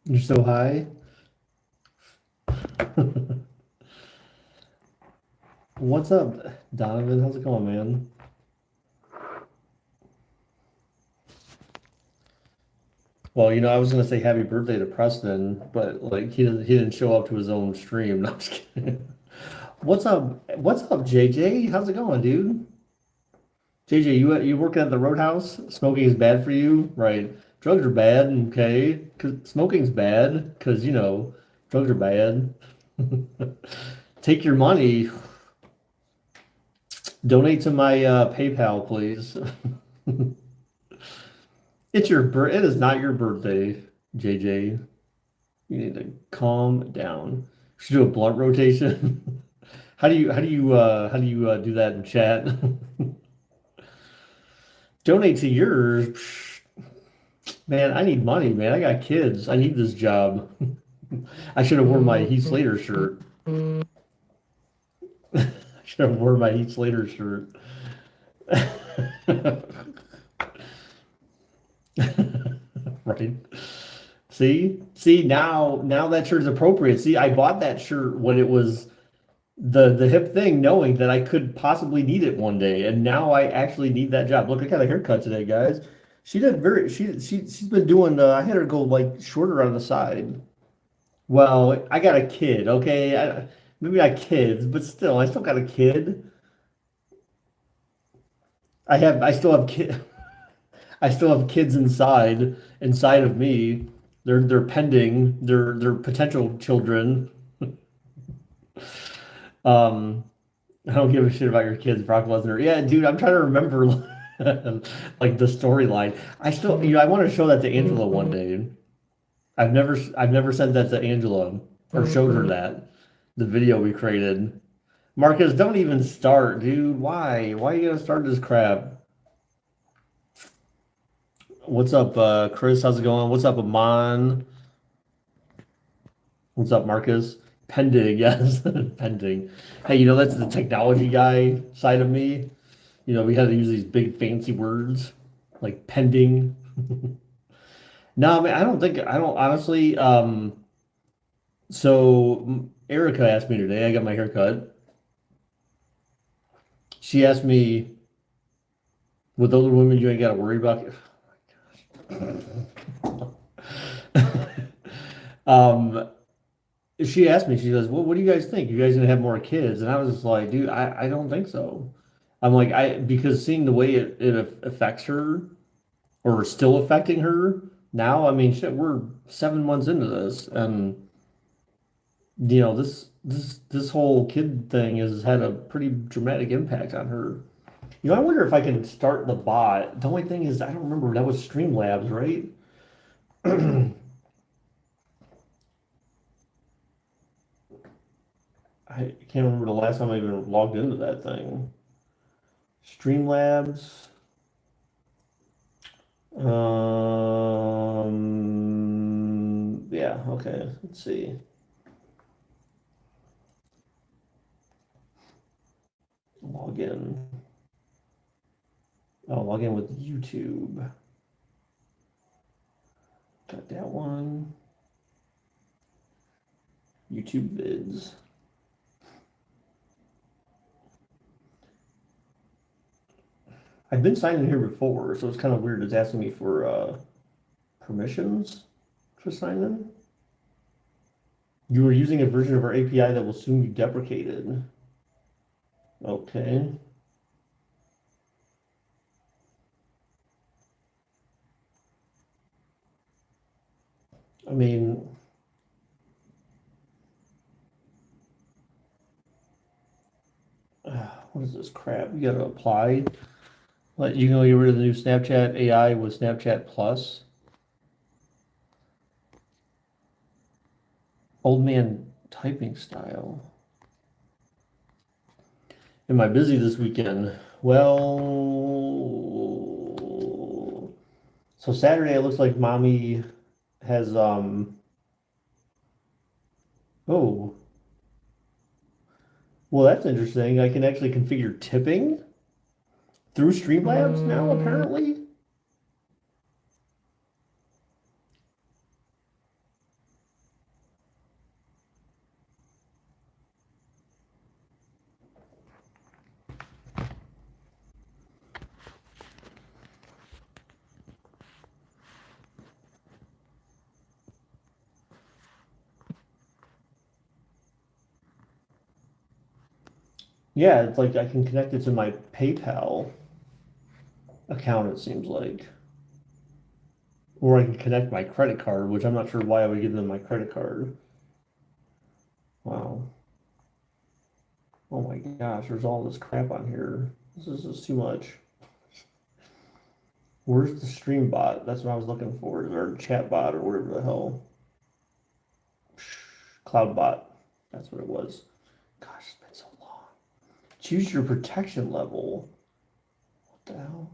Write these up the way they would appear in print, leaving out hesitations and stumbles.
You're so high. What's up, Donovan? How's it going, man? Well, I was gonna say happy birthday to Preston, but like he didn't show up to his own stream. No, I'm just kidding. What's up? What's up, JJ? How's it going, dude? JJ, you working at the Roadhouse? Smoking is bad for you, right? Drugs are bad, okay? 'Cause smoking's bad, because drugs are bad. Take your money, donate to my PayPal, please. It is not your birthday, JJ. You need to calm down. We should do a blunt rotation. How do you do that in chat? Donate to yours. Man, I need money, man. I got kids. I need this job. I should have worn my Heath Slater shirt. I should have worn my Heath Slater shirt. Right. See now that shirt's appropriate. See, I bought that shirt when it was the hip thing, knowing that I could possibly need it one day, and now I actually need that job. Look, I got a haircut today, guys. She did very she's been doing I had her go like shorter on the side. Well, I got a kid, okay? Maybe not kids, but still, I still got a kid. I still have kid I still have kids inside of me. They're pending. They're potential children. Um, I don't give a shit about your kids, Brock Lesnar. Yeah, dude, I'm trying to remember like the storyline. I still, I want to show that to Angela one day. I've never sent that to Angela or showed her that the video we created. Marcus, don't even start, dude. Why? Why you gotta start this crap? What's up, Chris? How's it going? What's up, Amon? What's up, Marcus? Pending, yes, pending. Hey, that's the technology guy side of me. We had to use these big fancy words like pending. No, I mean, I don't honestly. Erica asked me today, I got my hair cut. She asked me, with other women, you ain't got to worry about. Um, she asked me, she goes, well, what do you guys think? You guys gonna have more kids? And I was just like, dude, I don't think so. I'm like, because seeing the way it affects her or still affecting her now, I mean, shit, we're 7 months into this, and this whole kid thing has had a pretty dramatic impact on her. I wonder if I can start the bot. The only thing is, I don't remember that was Streamlabs, right? I can't remember the last time I even logged into that thing. Streamlabs. Yeah, okay. Let's see. Log in. Oh, log in with YouTube. Got that one. YouTube vids. I've been signed in here before, so it's kind of weird. It's asking me for permissions to sign in. You are using a version of our API that will soon be deprecated. Okay. I mean, what is this crap? You gotta apply. Let you know get rid of the new Snapchat AI with Snapchat Plus. Old man typing style. Am I busy this weekend? Well, so Saturday it looks like mommy has oh, well, that's interesting. I can actually configure tipping through Streamlabs now, apparently. Yeah, it's like I can connect it to my PayPal account, it seems like. Or I can connect my credit card, which I'm not sure why I would give them my credit card. Wow. Oh my gosh, there's all this crap on here. This is just too much. Where's the stream bot? That's what I was looking for, or chat bot, or whatever the hell. Cloud bot. That's what it was. Gosh, it's been so long. Choose your protection level. What the hell?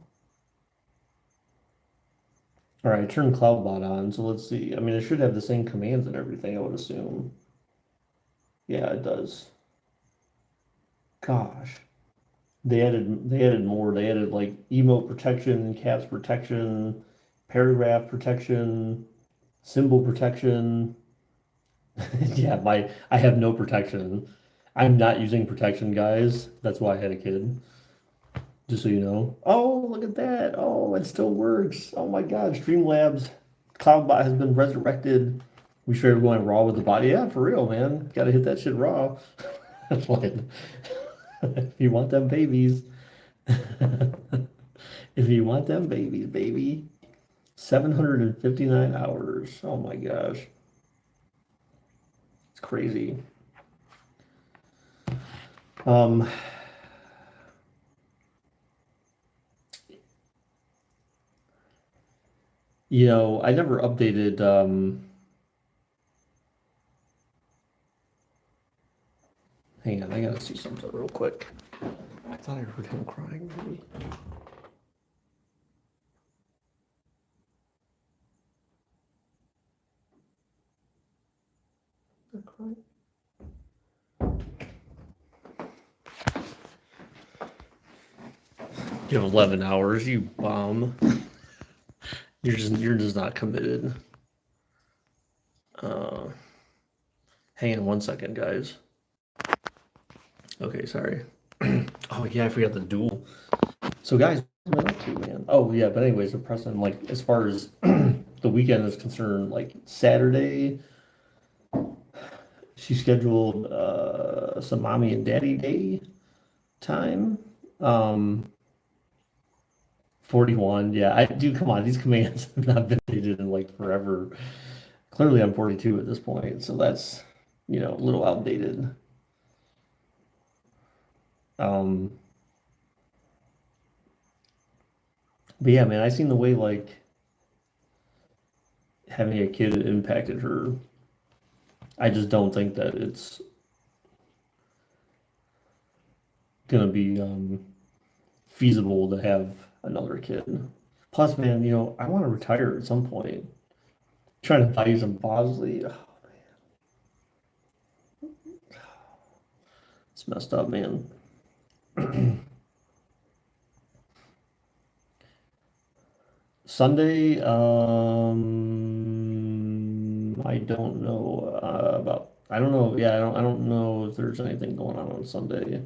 All right, turn CloudBot on. So let's see. I mean, it should have the same commands and everything, I would assume. Yeah, it does. Gosh, they added more. They added like emote protection, caps protection, paragraph protection, symbol protection. Yeah, I have no protection. I'm not using protection, guys. That's why I had a kid. Just so you know. Oh, look at that. Oh, it still works. Oh my God, Streamlabs CloudBot has been resurrected. We started going raw with the bot. Yeah, for real, man. Gotta hit that shit raw. Like, if you want them babies. If you want them babies, baby. 759 hours. Oh my gosh. It's crazy. Um, I never updated hang on, I gotta see something real quick. I thought I heard him crying, maybe. Crying? You have 11 hours, you bum. You're just not committed. Uh, Hang on one second, guys. Okay, sorry. Oh yeah, I forgot the duel. So guys, what up to, man? Oh yeah, but anyways, the Preston, like as far as the weekend is concerned, like Saturday, she scheduled some mommy and daddy day time. Um 41, yeah. I do come on, these commands have not been updated in like forever. Clearly I'm 42 at this point, so that's a little outdated. Um but yeah, man, I seen the way like having a kid impacted her. I just don't think that it's gonna be feasible to have another kid. Plus, man, I want to retire at some point. Trying to buy you some Bosley. Oh, it's messed up, man. Sunday, I don't know about. I don't know. Yeah, I don't know if there's anything going on Sunday.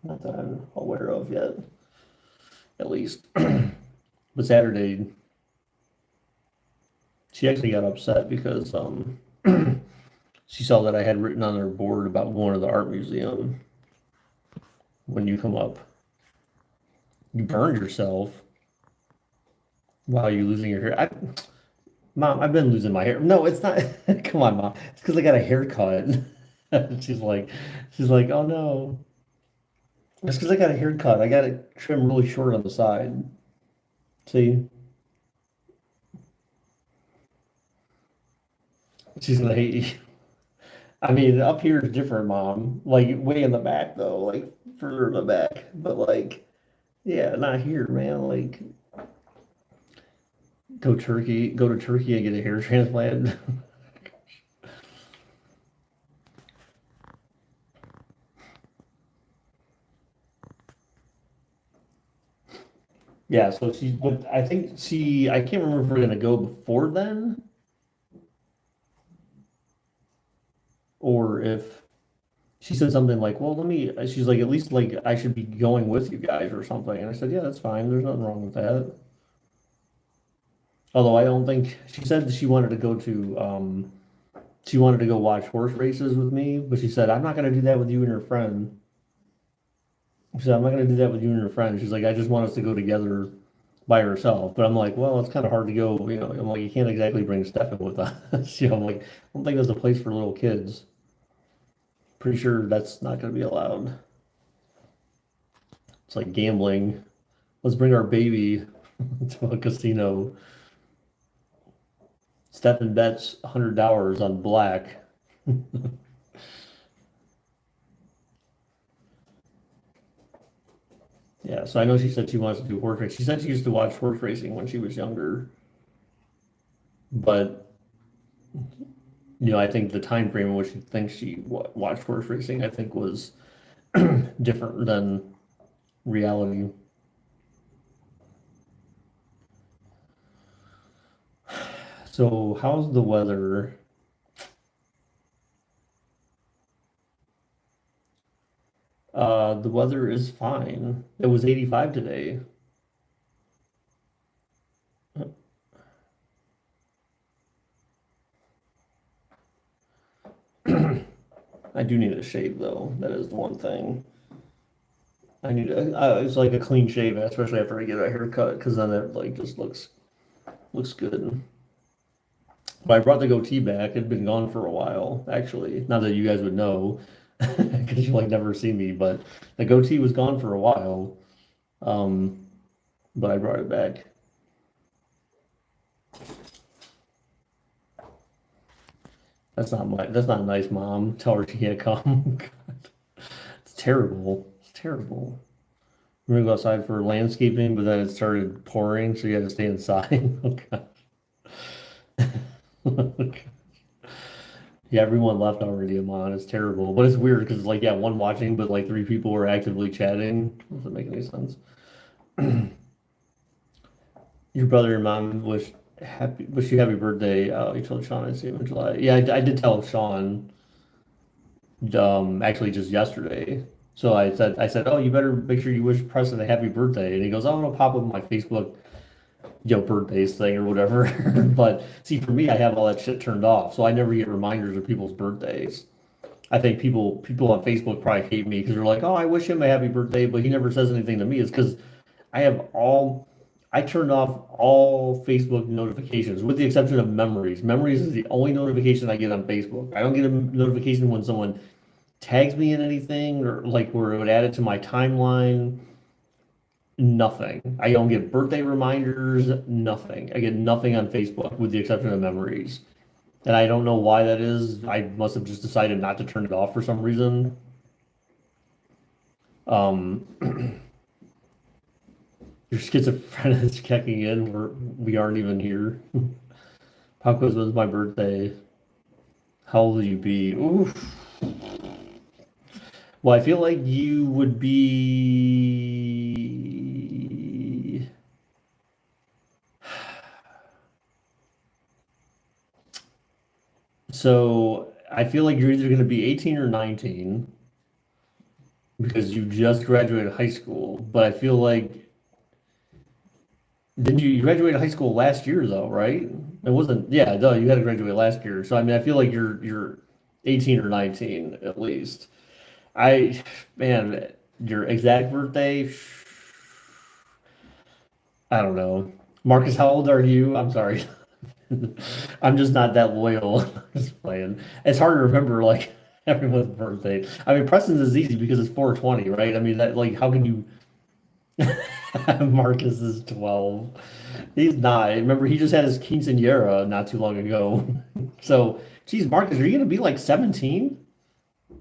Not that I'm aware of yet, at least. But Saturday, she actually got upset because she saw that I had written on her board about going to the art museum when you come up. You burned yourself while you're losing your hair. Mom, I've been losing my hair. No, it's not. Come on, Mom. It's because I got a haircut. She's like, she's like, oh no. It's because I got a haircut. I got it trimmed really short on the side. See? She's gonna hate you. I mean, up here is different, Mom. Like way in the back though, like further in the back. But like, yeah, not here, man. Like go to Turkey and get a hair transplant. Yeah, so but I think I can't remember if we're gonna go before then or if she said something like, well, she's like, at least like I should be going with you guys or something. And I said, yeah, that's fine. There's nothing wrong with that. Although I don't think she said she wanted to go to She wanted to go watch horse races with me, but she said, I'm not going to do that with you and your friend. She said, I'm not going to do that with you and your friend. She's like, I just want us to go together by herself. But I'm like, well, it's kind of hard to go. I'm like, you can't exactly bring Stefan with us. I'm like, I don't think there's a place for little kids. Pretty sure that's not going to be allowed. It's like gambling. Let's bring our baby to a casino. Stefan bets $100 on black. Yeah, so I know she said she wants to do horse racing. She said she used to watch horse racing when she was younger, but I think the time frame in which she thinks she watched horse racing, I think, was different than reality. So, how's the weather? The weather is fine. It was 85 today. I do need a shave though. That is the one thing. I need it's like a clean shave, especially after I get a haircut, because then it like just looks good. But I brought the goatee back. It'd been gone for a while, actually. Not that you guys would know, because you like never see me. But the goatee was gone for a while. Um, but I brought it back. That's not nice, Mom. Tell her she can't come. It's terrible. It's terrible. We're gonna go outside for landscaping, but then it started pouring, so you had to stay inside. Okay. Yeah, everyone left already, Amon. It's terrible. But it's weird because like, yeah, one watching, but like three people were actively chatting. Doesn't make any sense. Your brother and mom wish you happy birthday. You told Sean I see him in July. Yeah, I did tell Sean, actually just yesterday. So I said, oh, you better make sure you wish Preston a happy birthday. And he goes, oh, I'm gonna pop up my Facebook, birthdays thing or whatever. But see, for me, I have all that shit turned off, so I never get reminders of people's birthdays. I think people on Facebook probably hate me because they're like, oh, I wish him a happy birthday, but he never says anything to me. It's because I have all I turned off all Facebook notifications with the exception of memories. Memories is the only notification I get on Facebook. I don't get a notification when someone tags me in anything or like where it would add it to my timeline. Nothing. I don't get birthday reminders, nothing. I get nothing on Facebook with the exception of memories. And I don't know why that is. I must have just decided not to turn it off for some reason. Um, your schizophrenic is checking in. We aren't even here. Pop quiz, when's my birthday? How old will you be? Oof. Well, I feel like you would be. So I feel like you're either going to be 18 or 19 because you just graduated high school. But I feel like didn't you graduate high school last year though, right? It wasn't. Yeah, no, you had to graduate last year. So I mean, I feel like you're 18 or 19 at least. I man, your exact birthday, I don't know. Marcus, how old are you? I'm sorry. I'm just not that loyal. Just playing. It's hard to remember like everyone's birthday. I mean, Preston's is easy because it's 420, right? I mean, that like how can you Marcus is 12. He's not. Remember, he just had his quinceañera not too long ago. So, geez, Marcus, are you gonna be like 17?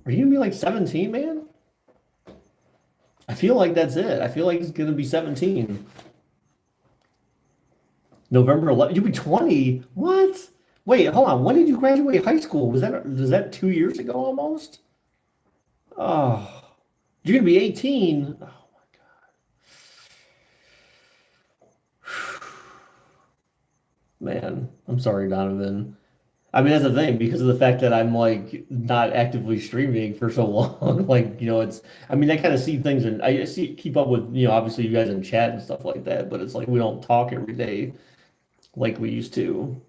Are you gonna be like 17, man? I feel like that's it. I feel like he's gonna be 17. November 11th. You'll be 20. What? Wait, hold on. When did you graduate high school? Was that 2 years ago almost? Oh, you're gonna be 18. Oh my man, I'm sorry, Donovan. I mean, that's the thing because of the fact that I'm like not actively streaming for so long. Like, it's, I mean, I kind of see things and I see, keep up with, obviously you guys in chat and stuff like that, but it's like we don't talk every day like we used to.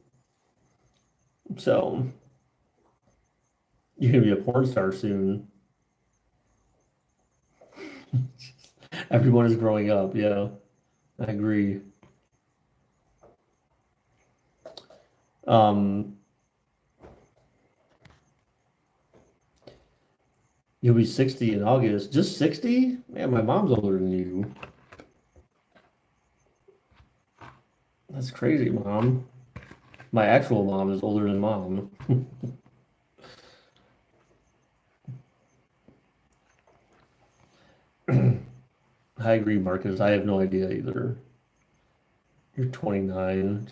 So, You're gonna be a porn star soon. Everyone is growing up. Yeah, I agree. Um, you'll be 60 in August. Just 60? Man, my mom's older than you. That's crazy, mom. My actual mom is older than mom. I agree, Marcus. I have no idea either. You're 29.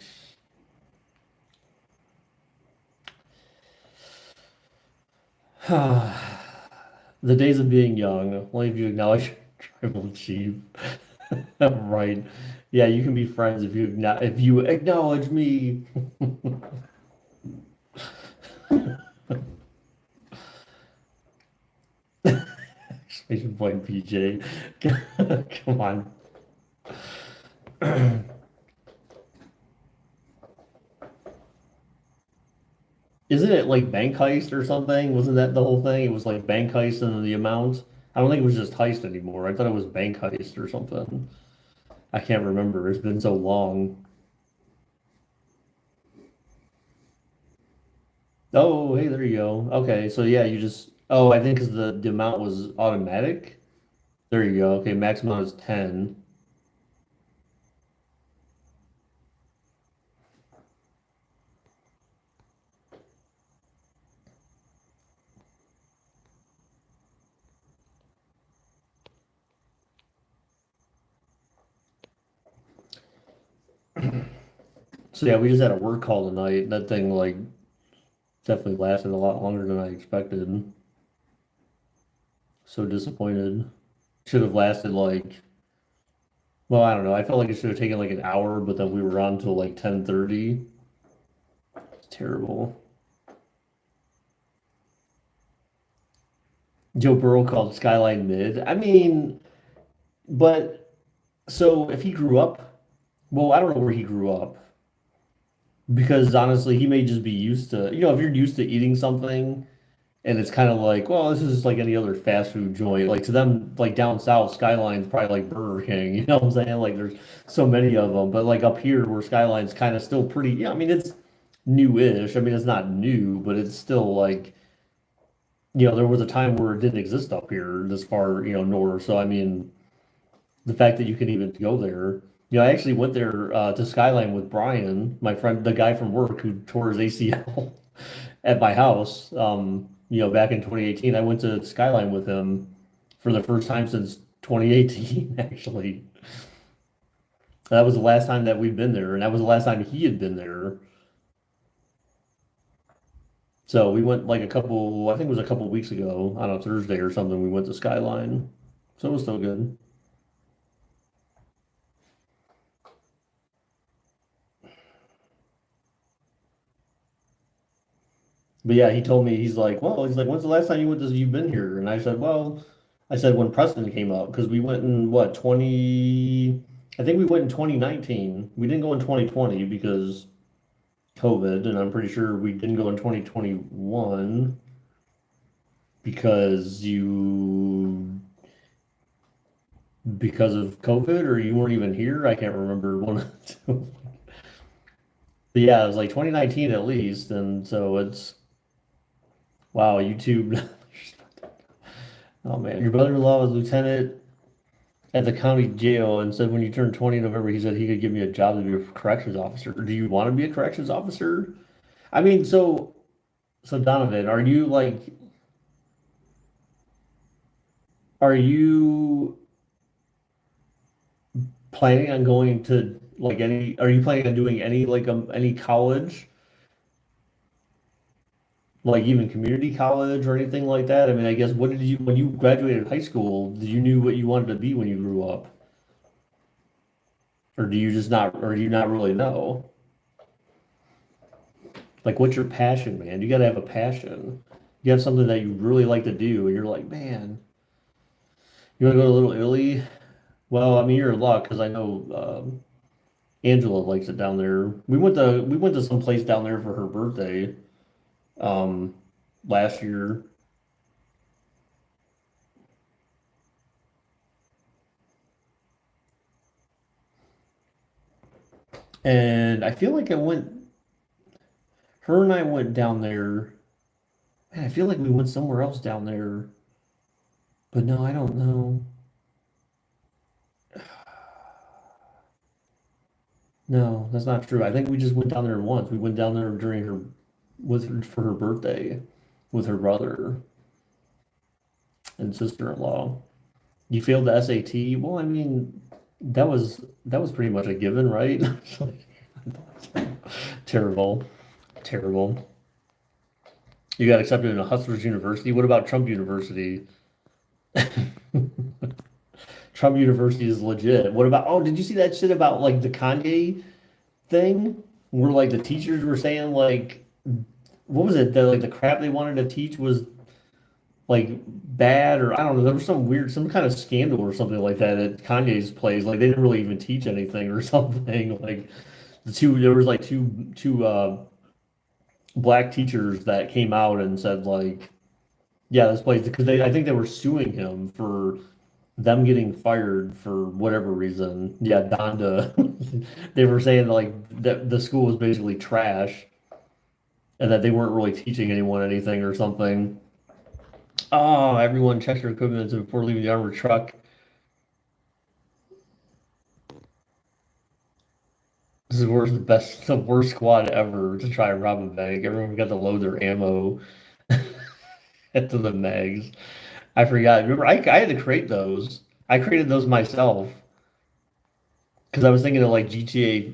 The days of being young. Only if you acknowledge tribal chief. Right. Yeah, you can be friends if you acknowledge me. Exclamation point, PJ. Come on. Isn't it like bank heist or something? Wasn't that the whole thing? It was like bank heist and the amount. I don't think it was just heist anymore. I thought it was bank heist or something. I can't remember. It's been so long. Oh, hey, there you go. Okay, so yeah, you just. Oh, I think because the amount was automatic. There you go. Okay, max amount is 10. So yeah, we just had a work call tonight. That thing like definitely lasted a lot longer than I expected. So disappointed. Should have lasted like, well, I don't know. I felt like it should have taken like an hour, but then we were on till like 10:30. It's terrible. Joe Burrow called Skyline mid. I mean, but so if he grew up, well, I don't know where he grew up because honestly, he may just be used to, if you're used to eating something and it's kind of like, well, this is just like any other fast food joint. Like to them, like down south, Skyline's probably like Burger King. You know what I'm saying? Like there's so many of them, but like up here where Skyline's kind of still pretty, yeah, I mean, it's newish. I mean, it's not new, but it's still like, there was a time where it didn't exist up here this far, north. So I mean, the fact that you can even go there. I actually went there to Skyline with Brian, my friend, the guy from work who tore his ACL at my house. Back in 2018, I went to Skyline with him for the first time since 2018, actually. That was the last time that we've been there, and that was the last time he had been there. So we went like I think it was a couple weeks ago on a Thursday or something. We went to Skyline. So it was still good. But yeah, he told me, he's like, when's the last time you've been here? And I said, well, I said when Preston came up, because we went in what, I think we went in 2019. We didn't go in 2020 because COVID, and I'm pretty sure we didn't go in 2021 because because of COVID or you weren't even here. I can't remember one of the two. But yeah, it was like 2019 at least, and so it's wow, YouTube. Oh man, your brother-in-law was lieutenant at the county jail and said when you turn 20 in November, he said he could give me a job to be a corrections officer. Do you want to be a corrections officer? I mean, so Donovan, are you planning on going to like are you planning on doing any college, like even community college or anything like that? I mean, I guess when you graduated high school, did you knew what you wanted to be when you grew up? Or do you not really know? Like, what's your passion, man? You got to have a passion. You have something that you really like to do, and you're like, man, you want to go to Little Italy? Well, I mean, you're in luck because I know Angela likes it down there. We went to some place down there for her birthday. Um, last year. And I feel like her and I went down there. Man, I feel like we went somewhere else down there, but no, I don't know. No, that's not true. I think we just went down there once. We went down there during her for her birthday with her brother and sister-in-law. You failed the SAT? Well, I mean, that was pretty much a given, right? Terrible, terrible. You got accepted into Hustlers University. What about Trump University? Trump University is legit. What about, oh, did you see that shit about like the Kanye thing? Where like the teachers were saying like, what was it? The like the crap they wanted to teach was like bad, or I don't know. There was some weird, some kind of scandal or something like that at Kanye's place. Like they didn't really even teach anything or something. Like there was like two black teachers that came out and said like, yeah, this place, because I think they were suing him for them getting fired for whatever reason. Yeah, Donda. They were saying like that the school was basically trash and that they weren't really teaching anyone anything or something. Oh, everyone checks their equipment before leaving the armored truck. This is the worst squad ever to try and rob a bank. Everyone got to load their ammo into the mags. I forgot. Remember, I had to create those. I created those myself because I was thinking of like GTA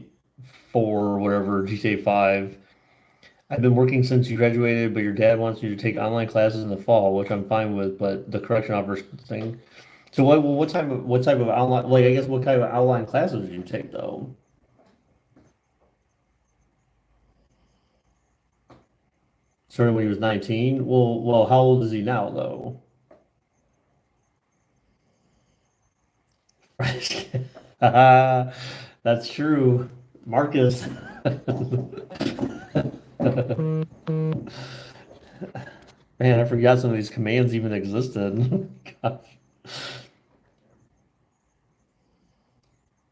4 or whatever, GTA 5. I've been working since you graduated, but your dad wants you to take online classes in the fall, which I'm fine with, but the correction officer thing. So what type of online, like I guess what kind of outline classes did you take though? Started when he was 19? Well, how old is he now though? That's true. Marcus. Man, I forgot some of these commands even existed. Gosh.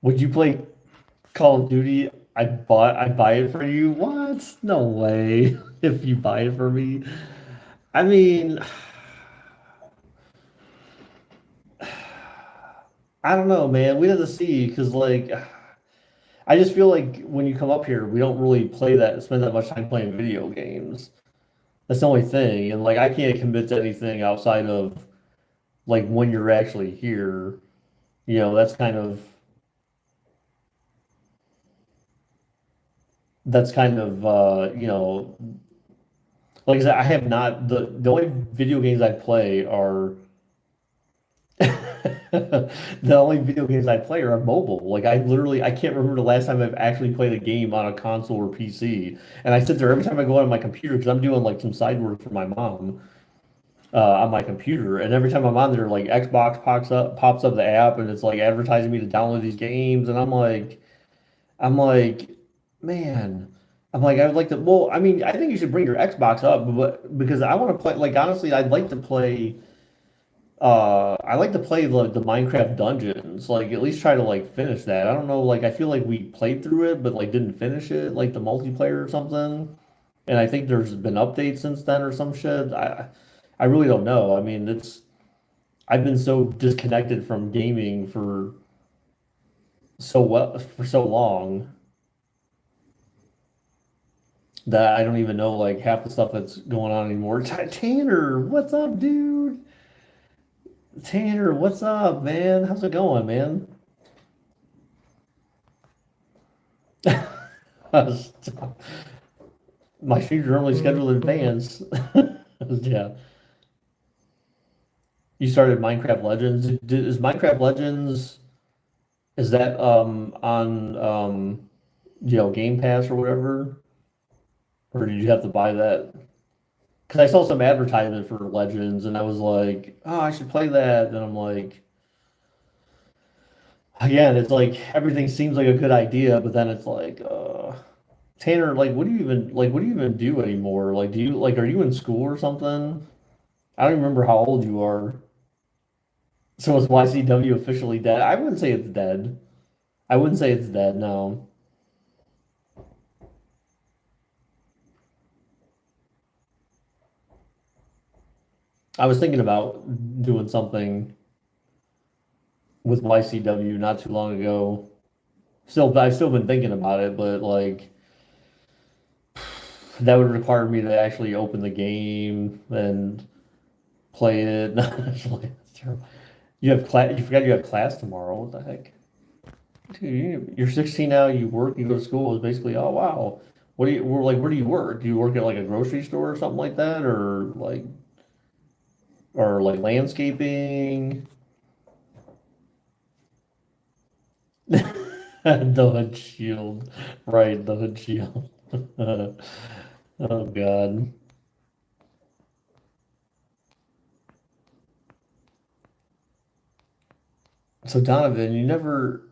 Would you play Call of Duty? I'd buy it for you. What? No way. If you buy it for me. I mean, I don't know, man. We have to see because like I just feel like when you come up here, we don't really spend that much time playing video games. That's the only thing. And like I can't commit to anything outside of like when you're actually here. That's kind of like I said, I have not the only video games I play are the only video games I play are mobile. Like I can't remember the last time I've actually played a game on a console or PC. And I sit there every time I go on my computer because I'm doing like some side work for my mom on my computer. And every time I'm on there, like Xbox pops up the app, and it's like advertising me to download these games, and I'm like, man. I'm like, I would like to. Well, I mean, I think you should bring your Xbox up, but because I want to play. Like, honestly, I'd like to play. I like to play the Minecraft dungeons. Like, at least try to like finish that. I don't know. Like, I feel like we played through it, but like didn't finish it, like the multiplayer or something. And I think there's been updates since then or some shit. I really don't know. I mean, I've been so disconnected from gaming for so long that I don't even know like half the stuff that's going on anymore. Tanner, what's up, dude? Tanner, what's up, man? How's it going, man? My streams are normally scheduled in advance. Yeah. You started Minecraft Legends. Is Minecraft Legends is that on Game Pass or whatever? Or did you have to buy that? Because I saw some advertisement for Legends and I was like, oh, I should play that. And I'm like, again, it's like everything seems like a good idea, but then it's like, Tanner, what do you even do anymore? Like, do you like are you in school or something? I don't even remember how old you are. So is YCW officially dead? I wouldn't say it's dead. I wouldn't say it's dead, no. I was thinking about doing something with YCW not too long ago. I've still been thinking about it, but like that would require me to actually open the game and play it. That's terrible. You have class. You forgot you have class tomorrow. What the heck? Dude, you're 16 now. You work. You go to school. It's basically, oh wow. What do you? We're like, where do you work? Do you work at like a grocery store or something like that, or like landscaping? The hood shield, right? The hood shield. Oh God. So Donovan, you never.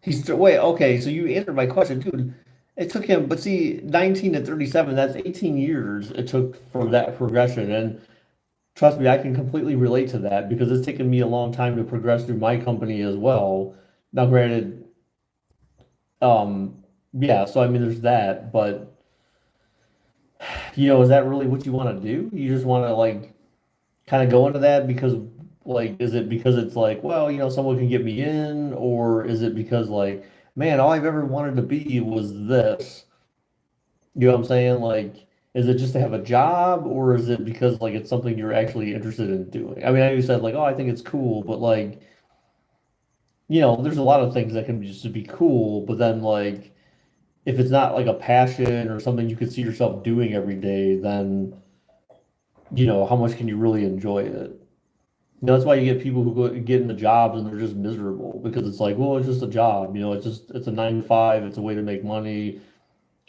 He's wait. Okay, so you answered my question, dude. It took him, but see, 19 to 37. That's 18 years it took for that progression, and trust me, I can completely relate to that because it's taken me a long time to progress through my company as well. Now, granted, um, yeah, so I mean, there's that, but is that really what you want to do? You just want to like kind of go into that because, like, is it because it's like, well, someone can get me in, or is it because like, man, all I've ever wanted to be was this? You know what I'm saying? Like, is it just to have a job, or is it because like it's something you're actually interested in doing? I mean, I know you said like, oh, I think it's cool, but like, there's a lot of things that can just be cool, but then like, if it's not like a passion or something you could see yourself doing every day, then how much can you really enjoy it? That's why you get people who get into jobs and they're just miserable because it's like, well, it's just a job, it's a 9 to 5, it's a way to make money.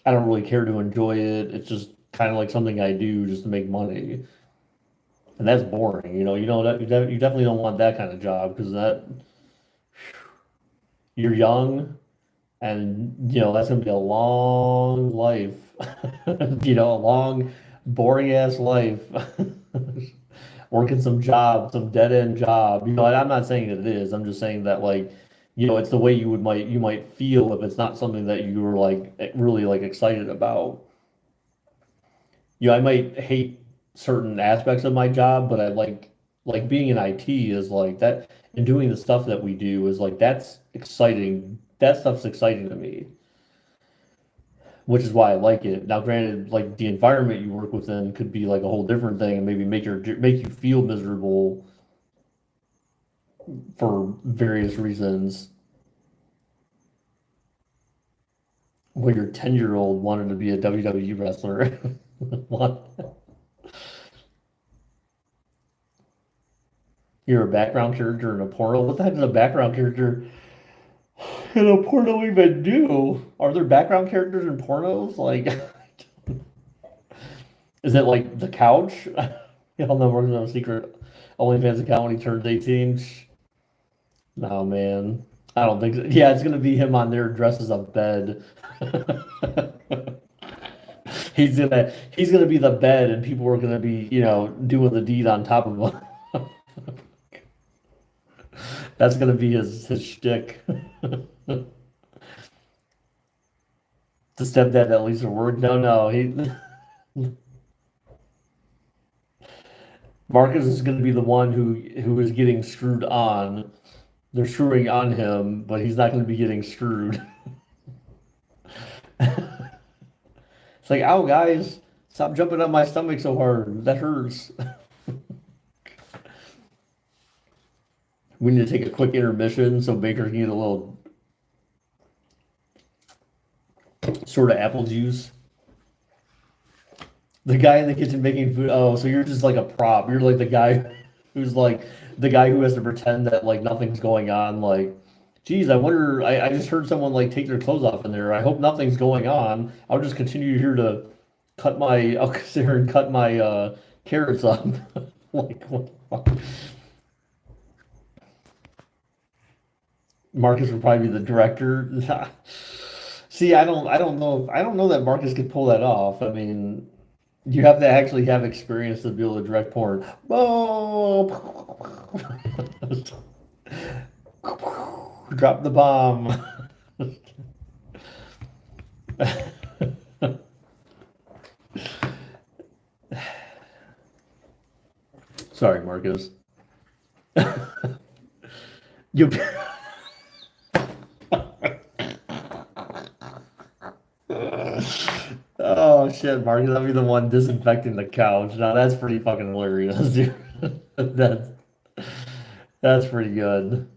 I don't really care to enjoy it. It's just kind of like something I do just to make money. And that's boring, that you definitely don't want that kind of job because that you're young and that's gonna be a long life. A long, boring ass life. Working some job, some dead end job. And I'm not saying that it is. I'm just saying that like, it's the way you might feel if it's not something that you were like really like excited about. I might hate certain aspects of my job, but I like being in IT is like that and doing the stuff that we do is like that's exciting. That stuff's exciting to me, which is why I like it. Now, granted, like the environment you work within could be like a whole different thing and maybe make you feel miserable for various reasons. When your 10-year-old wanted to be a WWE wrestler. What? You're a background character in a porno? What the heck is a background character in a porno even do? Are there background characters in pornos? Like, is it like the couch? Y'all know we're gonna have a secret OnlyFans account when he turns 18. No, man. I don't think so. Yeah, it's gonna be him on there dressed as a bed. He's gonna be the bed, and people are gonna be doing the deed on top of him. That's gonna be his shtick. The stepdad that leaves for work. No, no, he Marcus is gonna be the one who is getting screwed on. They're screwing on him, but he's not gonna be getting screwed. It's like, ow, guys, stop jumping on my stomach so hard. That hurts. We need to take a quick intermission so Baker can get a little sort of apple juice. The guy in the kitchen making food. Oh, so you're just like a prop. You're like the guy who's like the guy who has to pretend that like nothing's going on. Like, geez, I wonder. I just heard someone like take their clothes off in there. I hope nothing's going on. I'll just continue here to I'll sit here and cut my carrots up. Like, what the fuck? Marcus would probably be the director. See, I don't know that Marcus could pull that off. I mean, you have to actually have experience to be able to direct porn. Oh, drop the bomb. Sorry, Marcus. You. Oh shit, Marcus, I'll be the one disinfecting the couch. Now that's pretty fucking hilarious, dude. That's that's pretty good.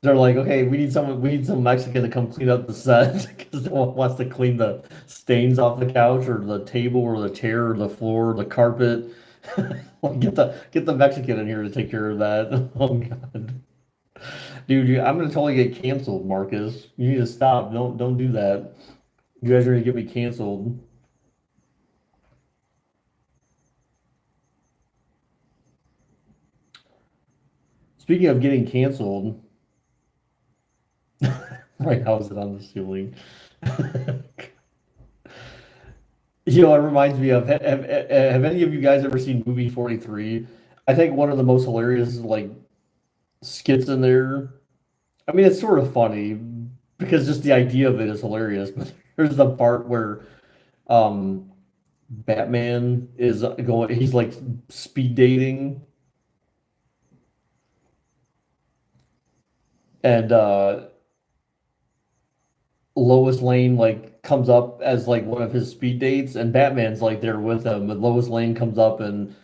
They're like, okay, we need some Mexican to come clean up the set because no one wants to clean the stains off the couch or the table or the chair or the floor or the carpet. Like, get the Mexican in here to take care of that. Oh God, dude, I'm gonna totally get canceled, Marcus. You need to stop. Don't do that. You guys are gonna get me canceled. Speaking of getting canceled, right? How is it on the ceiling? You know, it reminds me of have any of you guys ever seen movie 43? I think one of the most hilarious like skits in there. I mean, it's sort of funny because just the idea of it is hilarious. But there's the part where um Batman is going, he's like speed dating, and Lois Lane like comes up as like one of his speed dates, and Batman's like there with him, and Lois Lane comes up and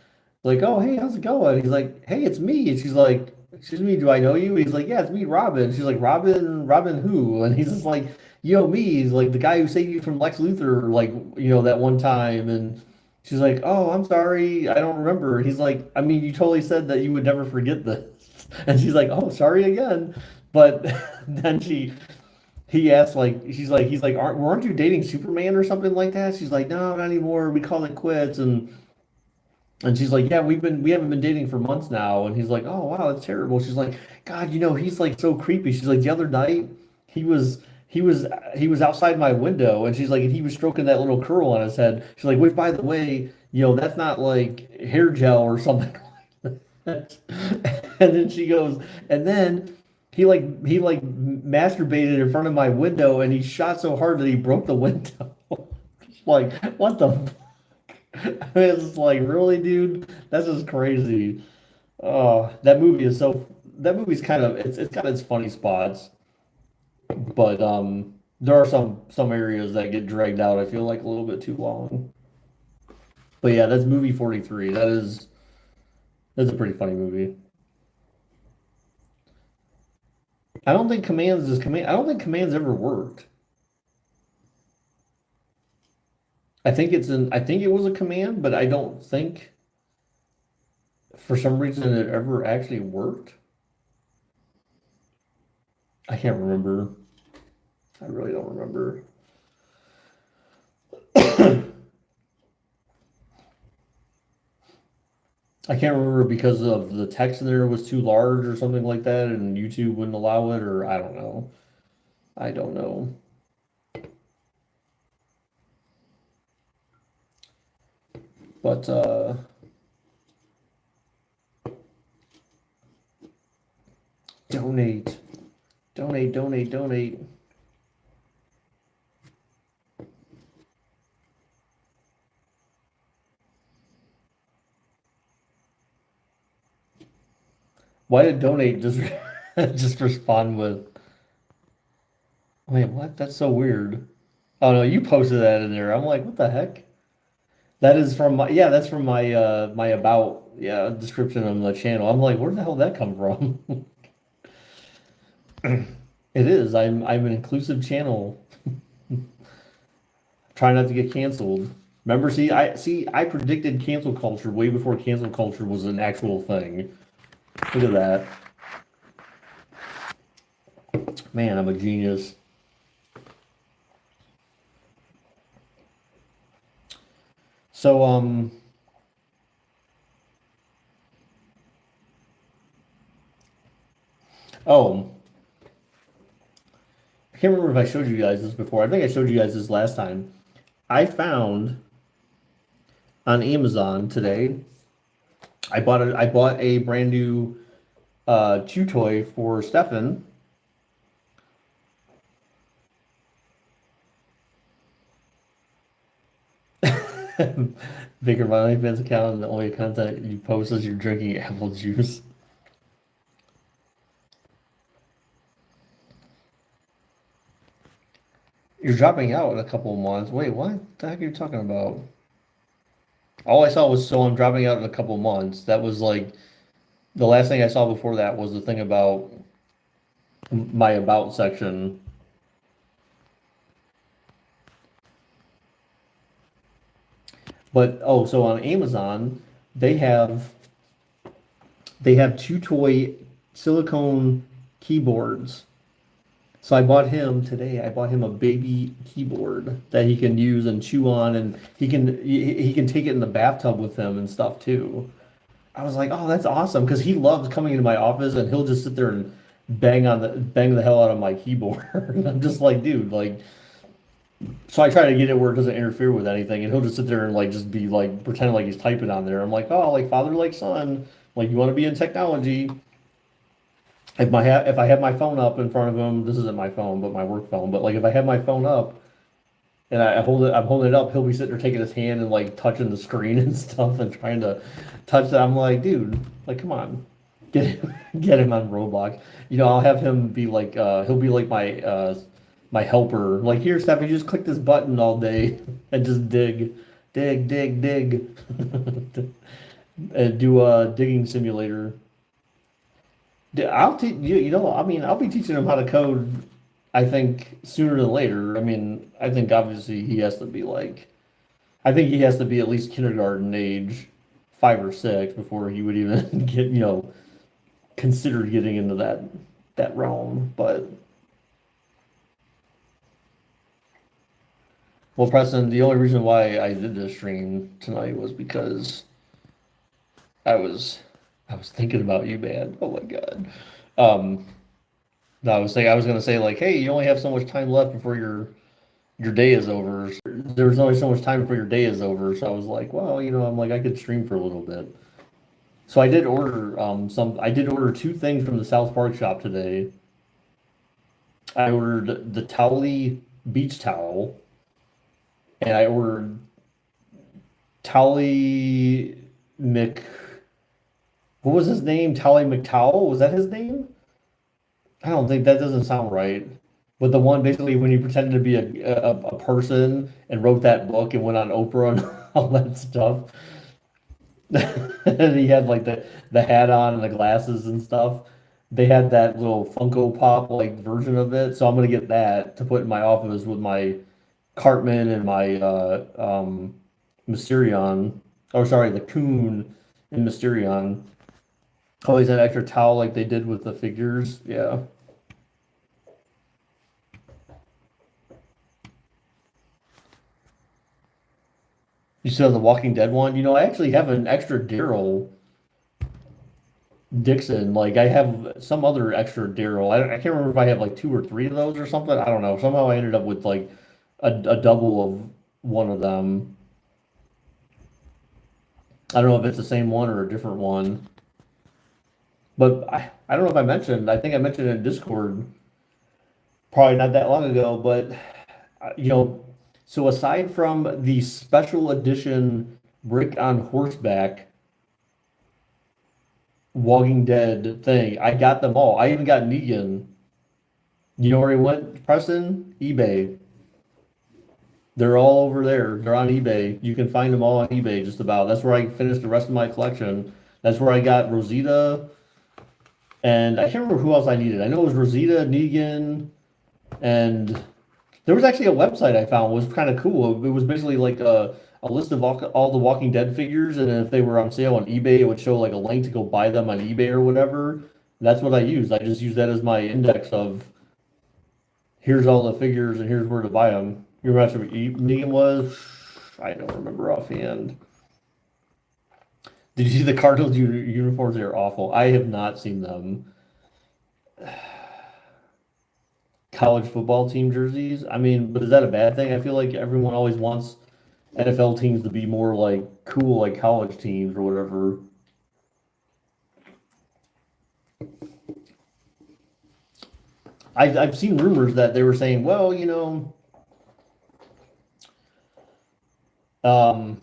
like, oh hey, how's it going? He's like, hey, it's me. And she's like, excuse me, do I know you? He's like, yeah, it's me, Robin. She's like, Robin who? And he's just like, you know me. He's like the guy who saved you from Lex Luthor, like that one time. And she's like, oh, I'm sorry, I don't remember. He's like, I mean, you totally said that you would never forget this. And she's like, oh, sorry again. But then he asked like he's like aren't you dating Superman or something like that? She's like, no, not anymore. We call it quits. And she's like, yeah, we haven't been dating for months now. And he's like, oh wow, that's terrible. She's like, God, he's like so creepy. She's like, the other night he was he was outside my window, and she's like, and he was stroking that little curl on his head. She's like, which by the way, that's not like hair gel or something. And then she goes, and then he like masturbated in front of my window, and he shot so hard that he broke the window. Like, what the it's like, really, dude? That's just crazy. Oh, that movie's kind of it's got its funny spots, but there are some areas that get dragged out, I feel like a little bit too long. But yeah, that's movie 43. That's a pretty funny movie. I don't think Commands ever worked. I think it was a command, but I don't think for some reason it ever actually worked. I can't remember. I really don't remember. I can't remember because of the text in there was too large or something like that, and YouTube wouldn't allow it, or I don't know. I don't know. But donate, donate. Why did donate just just respond with, wait, what? That's so weird. Oh no, you posted that in there. I'm like, what the heck? That is from my yeah, that's from my my about description on the channel. I'm like, where the hell did that come from? It is. I'm an inclusive channel. Try not to get canceled. Remember, I predicted cancel culture way before cancel culture was an actual thing. Look at that. Man, I'm a genius. So oh, can't remember if I showed you guys this before. I think I showed you guys this last time. I found on Amazon today. I bought a brand new chew toy for Stefan. Baker, my OnlyFans account and the only content you post is you're drinking apple juice. You're dropping out in a couple of months. Wait, what the heck are you talking about? All I saw was so I'm dropping out in a couple of months. That was like the last thing I saw before that was the thing about my about section. But oh, so on Amazon, they have they have two toy silicone keyboards. So I bought him today. I bought him a baby keyboard that he can use and chew on, and he can take it in the bathtub with him and stuff too. I was like, oh, that's awesome because he loves coming into my office and he'll just sit there and bang the hell out of my keyboard. And I'm just like, dude, like, so I try to get it where it doesn't interfere with anything, and he'll just sit there and like just be like pretend like he's typing on there. I'm like, oh, like father like son, like you want to be in technology. If I have my phone up in front of him, this isn't my phone, but my work phone. But like if I have my phone up and I'm holding it up, he'll be sitting there taking his hand and like touching the screen and stuff and trying to touch that. I'm like, dude, like come on, get him on Roblox. You know, I'll have him be like, he'll be like my helper. Like here, Steph, you just click this button all day and just dig, and do a digging simulator. I'll teach you. You know, I mean, I'll be teaching him how to code. I think sooner than later. I mean, I think obviously he has to be like, I think he has to be at least kindergarten age, 5 or 6, before he would even get, consider getting into that realm. But well, Preston, the only reason why I did this stream tonight was because I was I was thinking about you, man. Oh my God. Um, no, I was gonna say like, hey, you only have so much time left before your day is over. There's only so much time before your day is over. So I was like, well, I'm like I could stream for a little bit. So I did order two things from the South Park shop today. I ordered the Towley beach towel, and I ordered Towley Mc what was his name? Tally McTowell? Was that his name? I don't think that doesn't sound right. But the one basically when he pretended to be a person and wrote that book and went on Oprah and all that stuff. And he had like the hat on and the glasses and stuff. They had that little Funko Pop like version of it. So I'm gonna get that to put in my office with my Cartman and my Mysterion. Oh sorry, the Coon and Mysterion. Always an extra towel like they did with the figures. Yeah. You still have the Walking Dead one? I actually have an extra Daryl Dixon. Like I have some other extra Daryl. I can't remember if I have like two or three of those or something. I don't know. Somehow I ended up with like a double of one of them. I don't know if it's the same one or a different one. But I don't know if I mentioned, I think I mentioned it in Discord probably not that long ago, but you know, so aside from the special edition Brick on Horseback Walking Dead thing, I got them all. I even got Negan. You know where he went, Preston? eBay. They're all over there. They're on eBay. You can find them all on eBay just about. That's where I finished the rest of my collection. That's where I got Rosita, and I can't remember who else I needed. I know it was Rosita, Negan, and there was actually a website I found was kind of cool. It was basically like a list of all the Walking Dead figures, and if they were on sale on eBay, it would show like a link to go buy them on eBay or whatever. That's what I used. I just used that as my index of here's all the figures and here's where to buy them. You remember what Negan was? I don't remember offhand. Did you see the Cardinals uniforms? They're awful. I have not seen them. college football team jerseys. I mean, but is that a bad thing? I feel like everyone always wants NFL teams to be more like cool, like college teams or whatever. I've seen rumors that they were saying, well, um,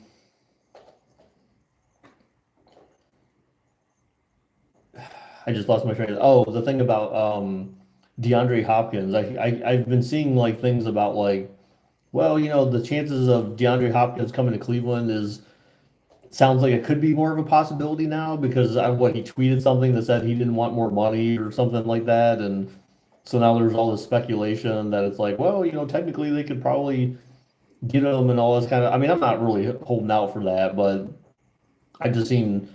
I just lost my train of. Oh, the thing about DeAndre Hopkins. I've been seeing like things about like, well, the chances of DeAndre Hopkins coming to Cleveland is sounds like it could be more of a possibility now because what he tweeted something that said he didn't want more money or something like that, and so now there's all this speculation that it's like, well, technically they could probably get him and all this kind of. I mean, I'm not really holding out for that, but I've just seen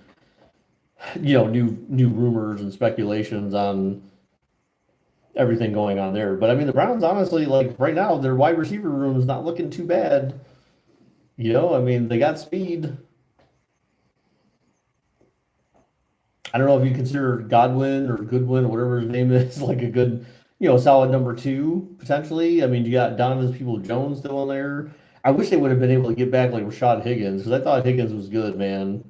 new rumors and speculations on everything going on there. But I mean, the Browns honestly, like right now, their wide receiver room is not looking too bad. I mean, they got speed. I don't know if you consider Godwin or Goodwin or whatever his name is like a good, solid number two potentially. I mean, you got Donovan People-Jones still in there. I wish they would have been able to get back like Rashad Higgins because I thought Higgins was good, man.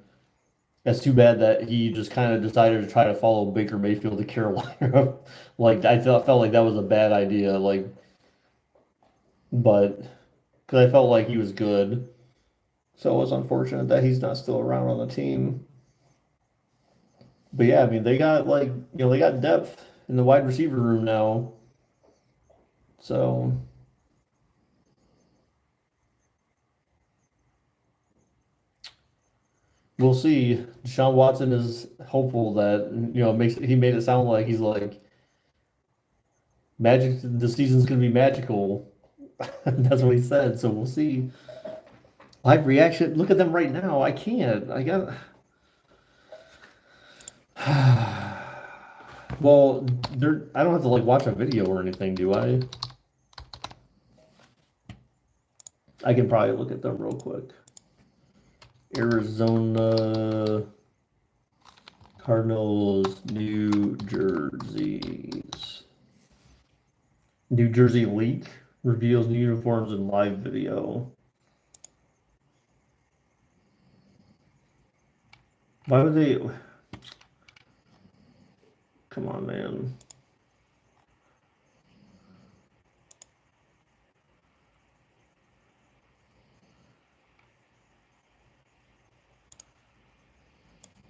That's too bad that he just kind of decided to try to follow Baker Mayfield to Carolina. Like I felt like that was a bad idea. Like, but because I felt like he was good, so it was unfortunate that he's not still around on the team. But yeah, I mean they got like they got depth in the wide receiver room now. So we'll see. Deshaun Watson is hopeful that makes he made it sound like he's like magic. The season's gonna be magical. That's what he said. So we'll see. Live reaction. Look at them right now. I can't. I got. Well, I don't have to like watch a video or anything, do I? I can probably look at them real quick. Arizona Cardinals, New Jerseys. New Jersey leak reveals new uniforms in live video. Why would they? Come on, man.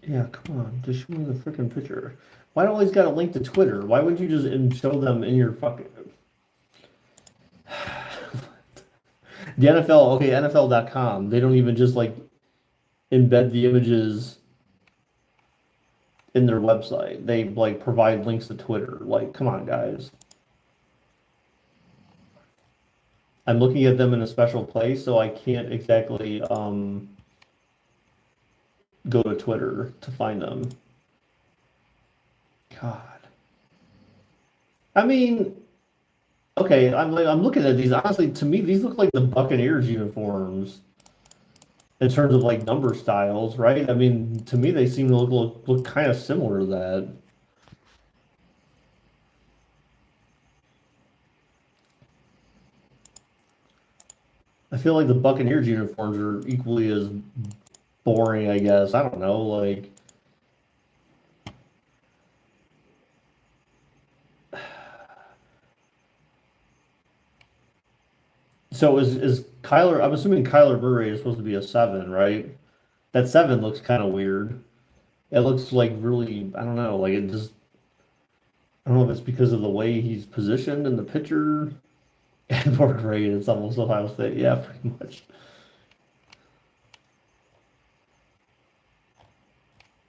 Yeah, come on. Just show me the freaking picture. Why do always got a link to Twitter? Why wouldn't you just show them in your fucking the NFL? Okay, NFL.com. They don't even just like embed the images in their website. They like provide links to Twitter. Like, come on, guys. I'm looking at them in a special place, so I can't exactly go to Twitter to find them. God. I mean, okay, I'm looking at these. Honestly, to me, these look like the Buccaneers uniforms in terms of like number styles, right? I mean, to me, they seem to look kind of similar to that. I feel like the Buccaneers uniforms are equally as boring, I guess. I don't know, like so is Kyler I'm assuming Kyler Murray is supposed to be a seven, right? That seven looks kind of weird. It looks like really, I don't know, like it just I don't know if it's because of the way he's positioned in the picture. And more great, it's almost Ohio State. Yeah, pretty much.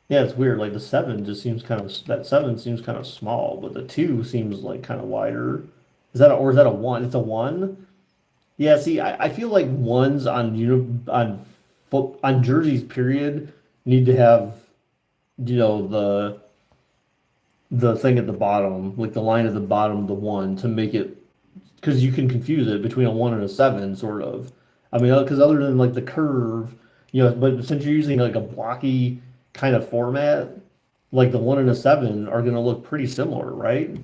Yeah, it's weird. Like the seven just seems kind of that seven seems kind of small, but the two seems like kind of wider. Or is that a one? It's a one. Yeah. See, I feel like ones on foot on jerseys period need to have the thing at the bottom, like the line at the bottom, the one to make it because you can confuse it between a one and a seven, sort of. I mean, because other than like the curve, but since you're using like a blocky kind of format, like the one and a seven are going to look pretty similar, right?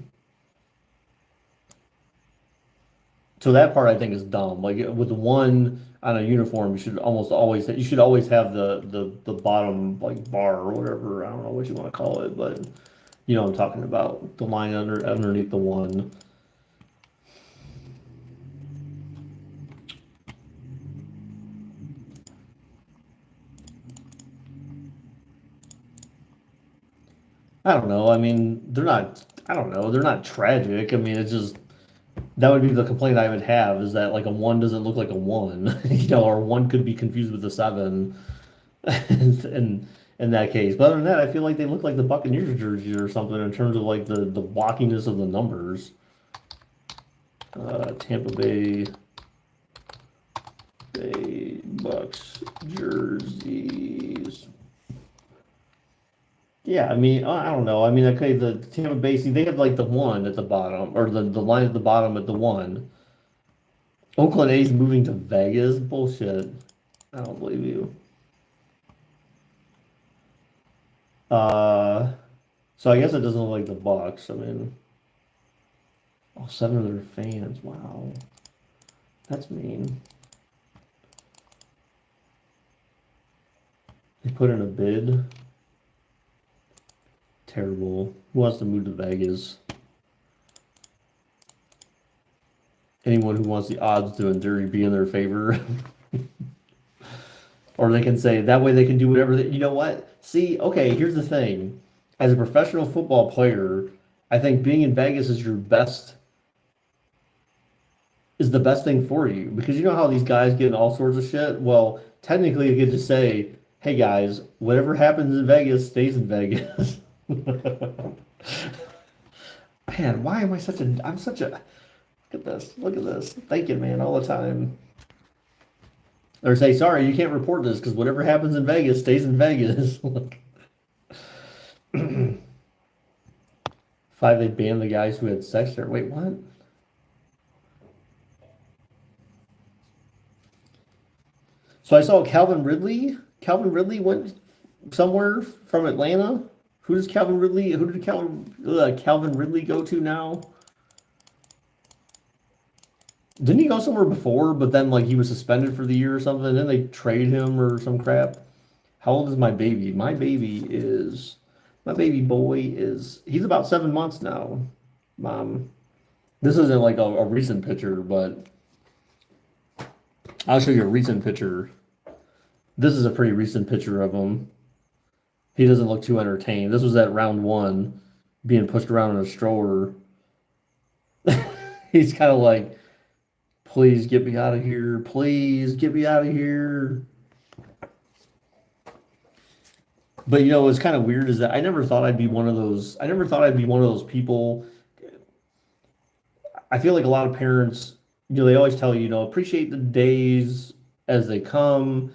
So that part I think is dumb. Like with the one on a uniform, you should always have the bottom like bar or whatever. I don't know what you want to call it, but you know what I'm talking about. The line underneath the one. I don't know. I mean, they're not. I don't know. They're not tragic. I mean, it's just that would be the complaint I would have is that like a one doesn't look like a one, you know, or one could be confused with a seven, and in that case. But other than that, I feel like they look like the Buccaneers jersey or something in terms of like the blockiness of the numbers. Tampa Bay Bucks jerseys. Yeah, I mean, I don't know. I mean, okay, the Tampa Bay, see, they have like the one at the bottom, or the line at the bottom at the one. Oakland A's moving to Vegas? Bullshit. I don't believe you. Uh, so I guess it doesn't look like the Bucks. I mean, oh, seven of their fans. Wow, that's mean. They put in a bid. Terrible. Who wants to move to Vegas? Anyone who wants the odds to in theory be in their favor. Or they can say that way they can do whatever you know what? See, okay, here's the thing. As a professional football player, I think being in Vegas is the best thing for you because you know how these guys get in all sorts of shit? Well, technically you get to say, "Hey guys, whatever happens in Vegas stays in Vegas." Man, why am I such a I'm such a look at this. Look at this. Thinking, man, all the time. Or say, sorry, you can't report this because whatever happens in Vegas stays in Vegas. Five, they banned the guys who had sex there. Wait, what? So I saw Calvin Ridley. Calvin Ridley went somewhere from Atlanta. Who did Calvin Ridley go to now? Didn't he go somewhere before, but then like he was suspended for the year or something, and then they trade him or some crap? How old is my baby? My baby boy is he's about 7 months now. Mom. This isn't like a recent picture, but I'll show you a recent picture. This is a pretty recent picture of him. He doesn't look too entertained. This was at round one, being pushed around in a stroller. He's kind of like, please get me out of here. Please get me out of here. But you know what's kind of weird is that I never thought I'd be one of those. I never thought I'd be one of those people. I feel like a lot of parents, you know, they always tell you, you know, appreciate the days as they come.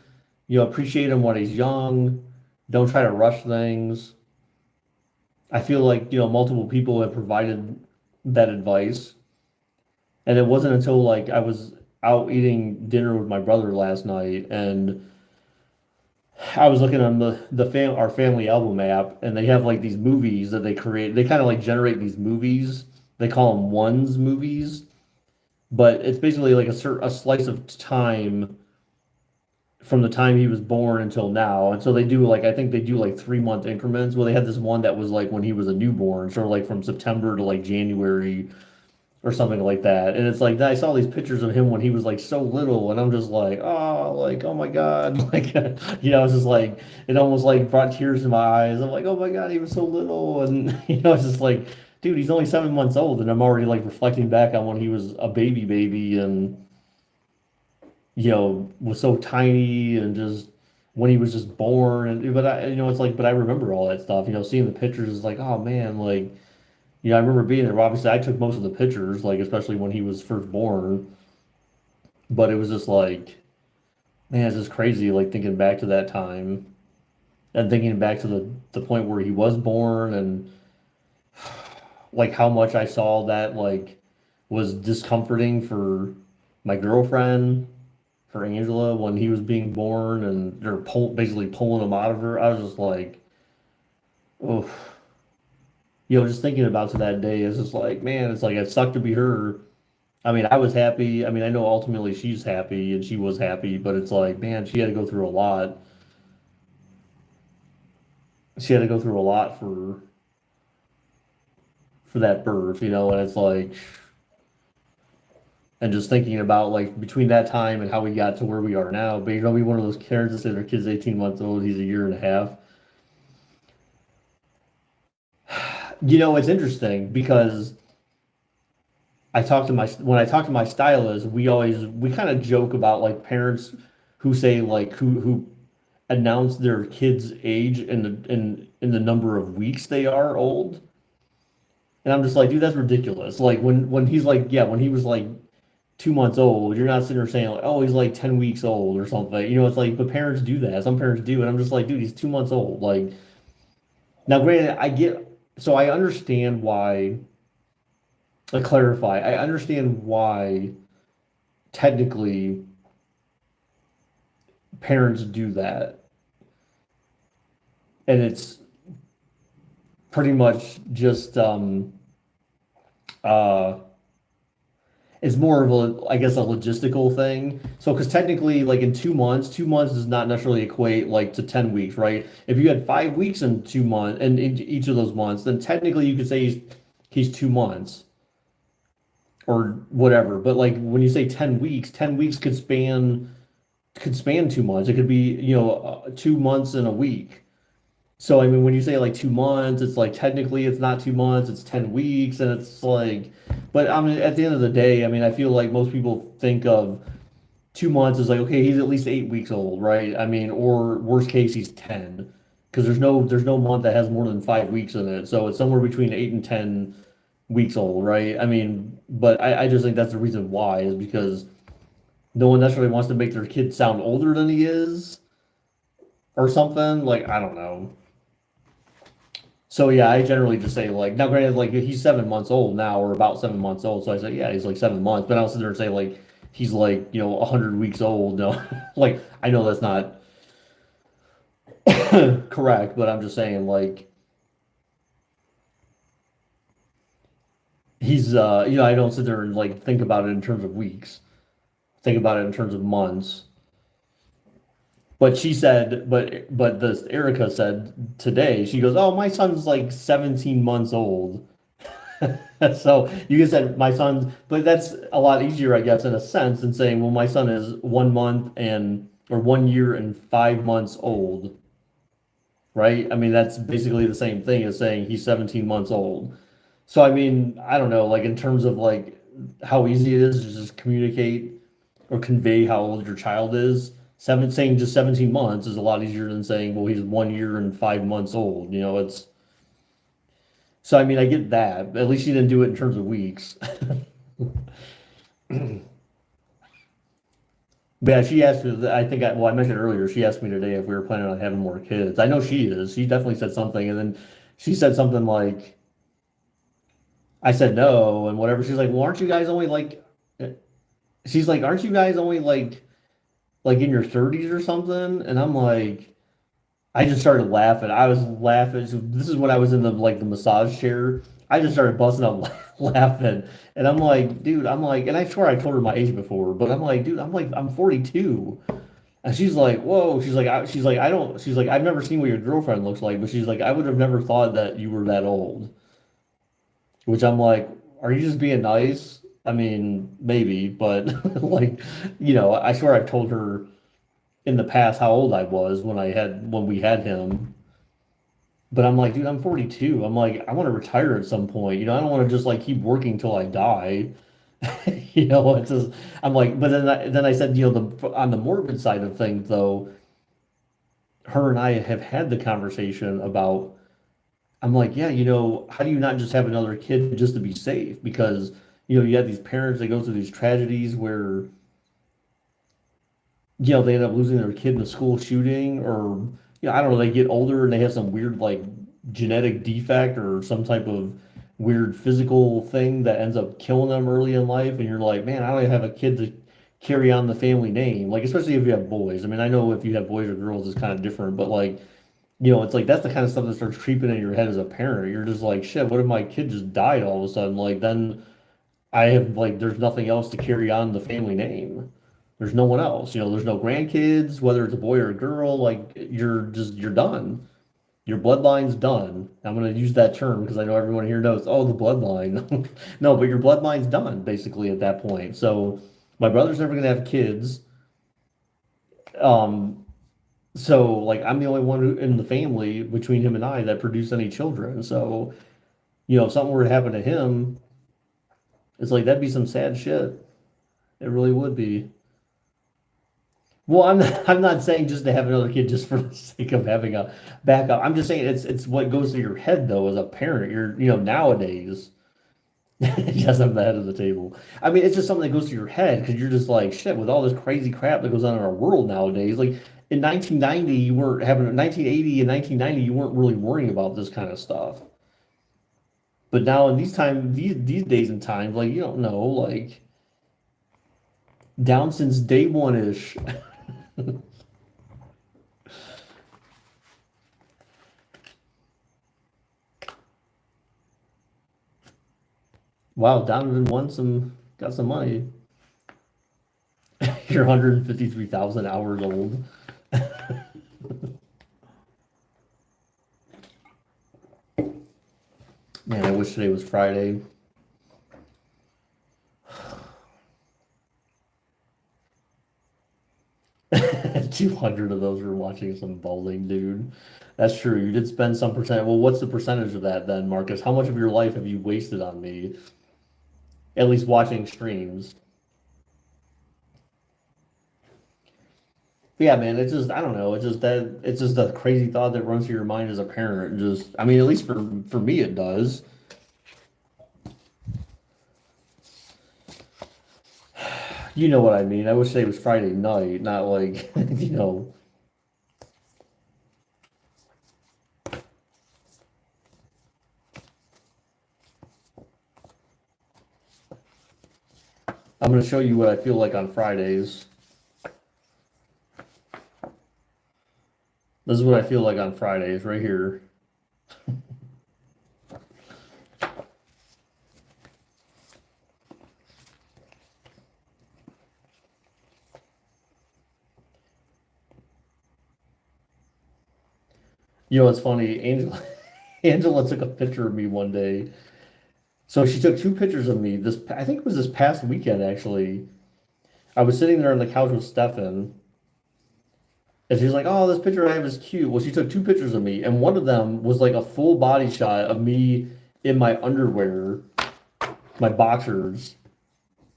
You know, appreciate him when he's young. Don't try to rush things. I feel like, you know, multiple people have provided that advice. And it wasn't until like I was out eating dinner with my brother last night and I was looking on our family album app and they have like these movies that they create. They kind of like generate these movies. They call them ones movies, but it's basically like a slice of time from the time he was born until now. And so they do like I think they do like 3 month increments. Well, they had this one that was like when he was a newborn, sort of like from September to like January or something like that. And it's like I saw these pictures of him when he was like so little, and I'm just like, oh my God, like, you know, it's just like it almost like brought tears to my eyes. I'm like, oh my God, he was so little, and you know, it's just like, dude, he's only 7 months old, and I'm already like reflecting back on when he was a baby, and you know, was so tiny, and just when he was just born, and but I, you know, it's like, but I remember all that stuff, you know, seeing the pictures is like, oh man, like. Yeah, I remember being there. Obviously, I took most of the pictures, like especially when he was first born. But it was just like, man, it's just crazy. Like thinking back to that time and thinking back to the point where he was born and like how much I saw that like was discomforting for my girlfriend, for Angela when he was being born, and they're basically pulling him out of her. I was just like, oh. You know, just thinking about to that day is just like, man, it's like it sucked to be her, I mean, I was happy. I mean, I know ultimately she's happy and she was happy, but it's like, man, she had to go through a lot. She had to go through a lot for that birth, and it's like, and just thinking about like between that time and how we got to where we are now. But be one of those parents that say their kid's 18 months old, he's a year and a half. It's interesting because when I talk to my stylist, we kind of joke about like parents who say like who announce their kid's age and in the number of weeks they are old. And I'm just like, dude, that's ridiculous. Like when he's like, yeah, when he was like 2 months old, you're not sitting there saying like, oh, he's like 10 weeks old or something. It's like, but parents do that. Some parents do, and I'm just like, dude, he's 2 months old. Like now, granted, so I understand why. To clarify, I understand why technically parents do that, and it's pretty much just uh it's more of a, I guess, a logistical thing. So, because technically, like in 2 months, 2 months does not necessarily equate like to 10 weeks, right? If you had 5 weeks in 2 months, and in each of those months, then technically you could say he's 2 months or whatever. But like when you say 10 weeks, 10 weeks could span 2 months. It could be, 2 months in a week. So I mean, when you say like 2 months, it's like technically it's not 2 months, it's 10 weeks, and it's like, but I mean, at the end of the day, I mean, I feel like most people think of 2 months as like, okay, he's at least 8 weeks old, right? I mean, or worst case, he's 10, because there's no month that has more than 5 weeks in it, so it's somewhere between 8 and 10 weeks old, right? I mean, but I just think that's the reason why is because no one necessarily wants to make their kid sound older than he is or something. Like, I don't know. So yeah, I generally just say like now granted like he's 7 months old now or about 7 months old. So I say, yeah, he's like 7 months, but I don't sit there and say like he's like, 100 weeks old. No, like I know that's not correct, but I'm just saying like he's I don't sit there and like think about it in terms of weeks. Think about it in terms of months. But this Erica said today, she goes, "Oh, my son's like 17 months old." So you just said my son, but that's a lot easier, I guess, in a sense, than saying, well, my son is 1 month or 1 year and 5 months old, right? I mean, that's basically the same thing as saying he's 17 months old. So, I mean, I don't know, like in terms of like how easy it is to just communicate or convey how old your child is. Saying just 17 months is a lot easier than saying, well, he's 1 year and 5 months old. So I mean, I get that. At least she didn't do it in terms of weeks. But yeah, she asked me, well, I mentioned earlier, she asked me today if we were planning on having more kids. I know she is. She definitely said something. And then she said something like, I said no and whatever. She's like, well, aren't you guys only like, she's like, aren't you guys only like in your 30s or something? And I'm like, I just started laughing. I was laughing. So this is when I was in the massage chair. I just started busting up laughing. And I'm like, dude, I'm like, and I swear I told her my age before, but I'm like, dude, I'm 42. And she's like, whoa. She's like, I've never seen what your girlfriend looks like, but she's like, I would have never thought that you were that old. Which I'm like, are you just being nice? I mean, maybe, but like, I swear I've told her in the past how old I was when we had him. But I'm like, dude, I'm 42. I'm like, I want to retire at some point. I don't want to just like keep working till I die. It's just I'm like, but then I said, on the morbid side of things though, her and I have had the conversation about I'm like, yeah, how do you not just have another kid just to be safe? Because, you have these parents that go through these tragedies where they end up losing their kid in a school shooting or, I don't know, they get older and they have some weird like genetic defect or some type of weird physical thing that ends up killing them early in life. And you're like, man, I don't have a kid to carry on the family name. Like, especially if you have boys. I mean, I know if you have boys or girls, it's kind of different, but like, it's like that's the kind of stuff that starts creeping in your head as a parent. You're just like, shit, what if my kid just died all of a sudden? Like, then I have like there's nothing else to carry on the family name. There's no one else. There's no grandkids, whether it's a boy or a girl, like you're done. Your bloodline's done. I'm going to use that term because I know everyone here knows, oh, the bloodline. No, but your bloodline's done basically at that point. So my brother's never going to have kids. Um, so like I'm the only one in the family between him and I that produced any children. So, if something were to happen to him, it's like that'd be some sad shit. It really would be. Well, I'm not saying just to have another kid just for the sake of having a backup. I'm just saying it's what goes through your head though as a parent. Nowadays, yes, I'm the head of the table. I mean, it's just something that goes through your head because you're just like shit with all this crazy crap that goes on in our world nowadays. Like in 1990, you weren't having 1980 and 1990, you weren't really worrying about this kind of stuff. But now in these days and times, like you don't know, like down since day one ish. Wow, Donovan got some money. You're 153,000 hours old. Man, I wish today was Friday. 200 of those were watching some bowling, dude. That's true. You did spend some percent. Well, what's the percentage of that then, Marcus? How much of your life have you wasted on me? At least watching streams. But yeah, man, it's just I don't know. It's just a crazy thought that runs through your mind as a parent. Just I mean, at least for me it does. You know what I mean. I wish it was Friday night, not like I'm gonna show you what I feel like on Fridays. This is what I feel like on Fridays, right here. You know what's funny? Angela Angela took a picture of me one day. So she took two pictures of me. I think it was this past weekend actually. I was sitting there on the couch with Stefan, and she's like, "Oh, this picture I have is cute." Well, she took two pictures of me, and one of them was like a full body shot of me in my underwear, my boxers,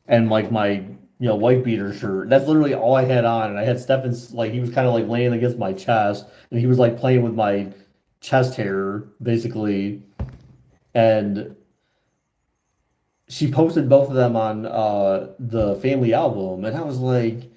and like my white beater shirt. That's literally all I had on, and I had Stefan's like he was kind of like laying against my chest, and he was like playing with my chest hair basically, and she posted both of them on the family album, and I was like,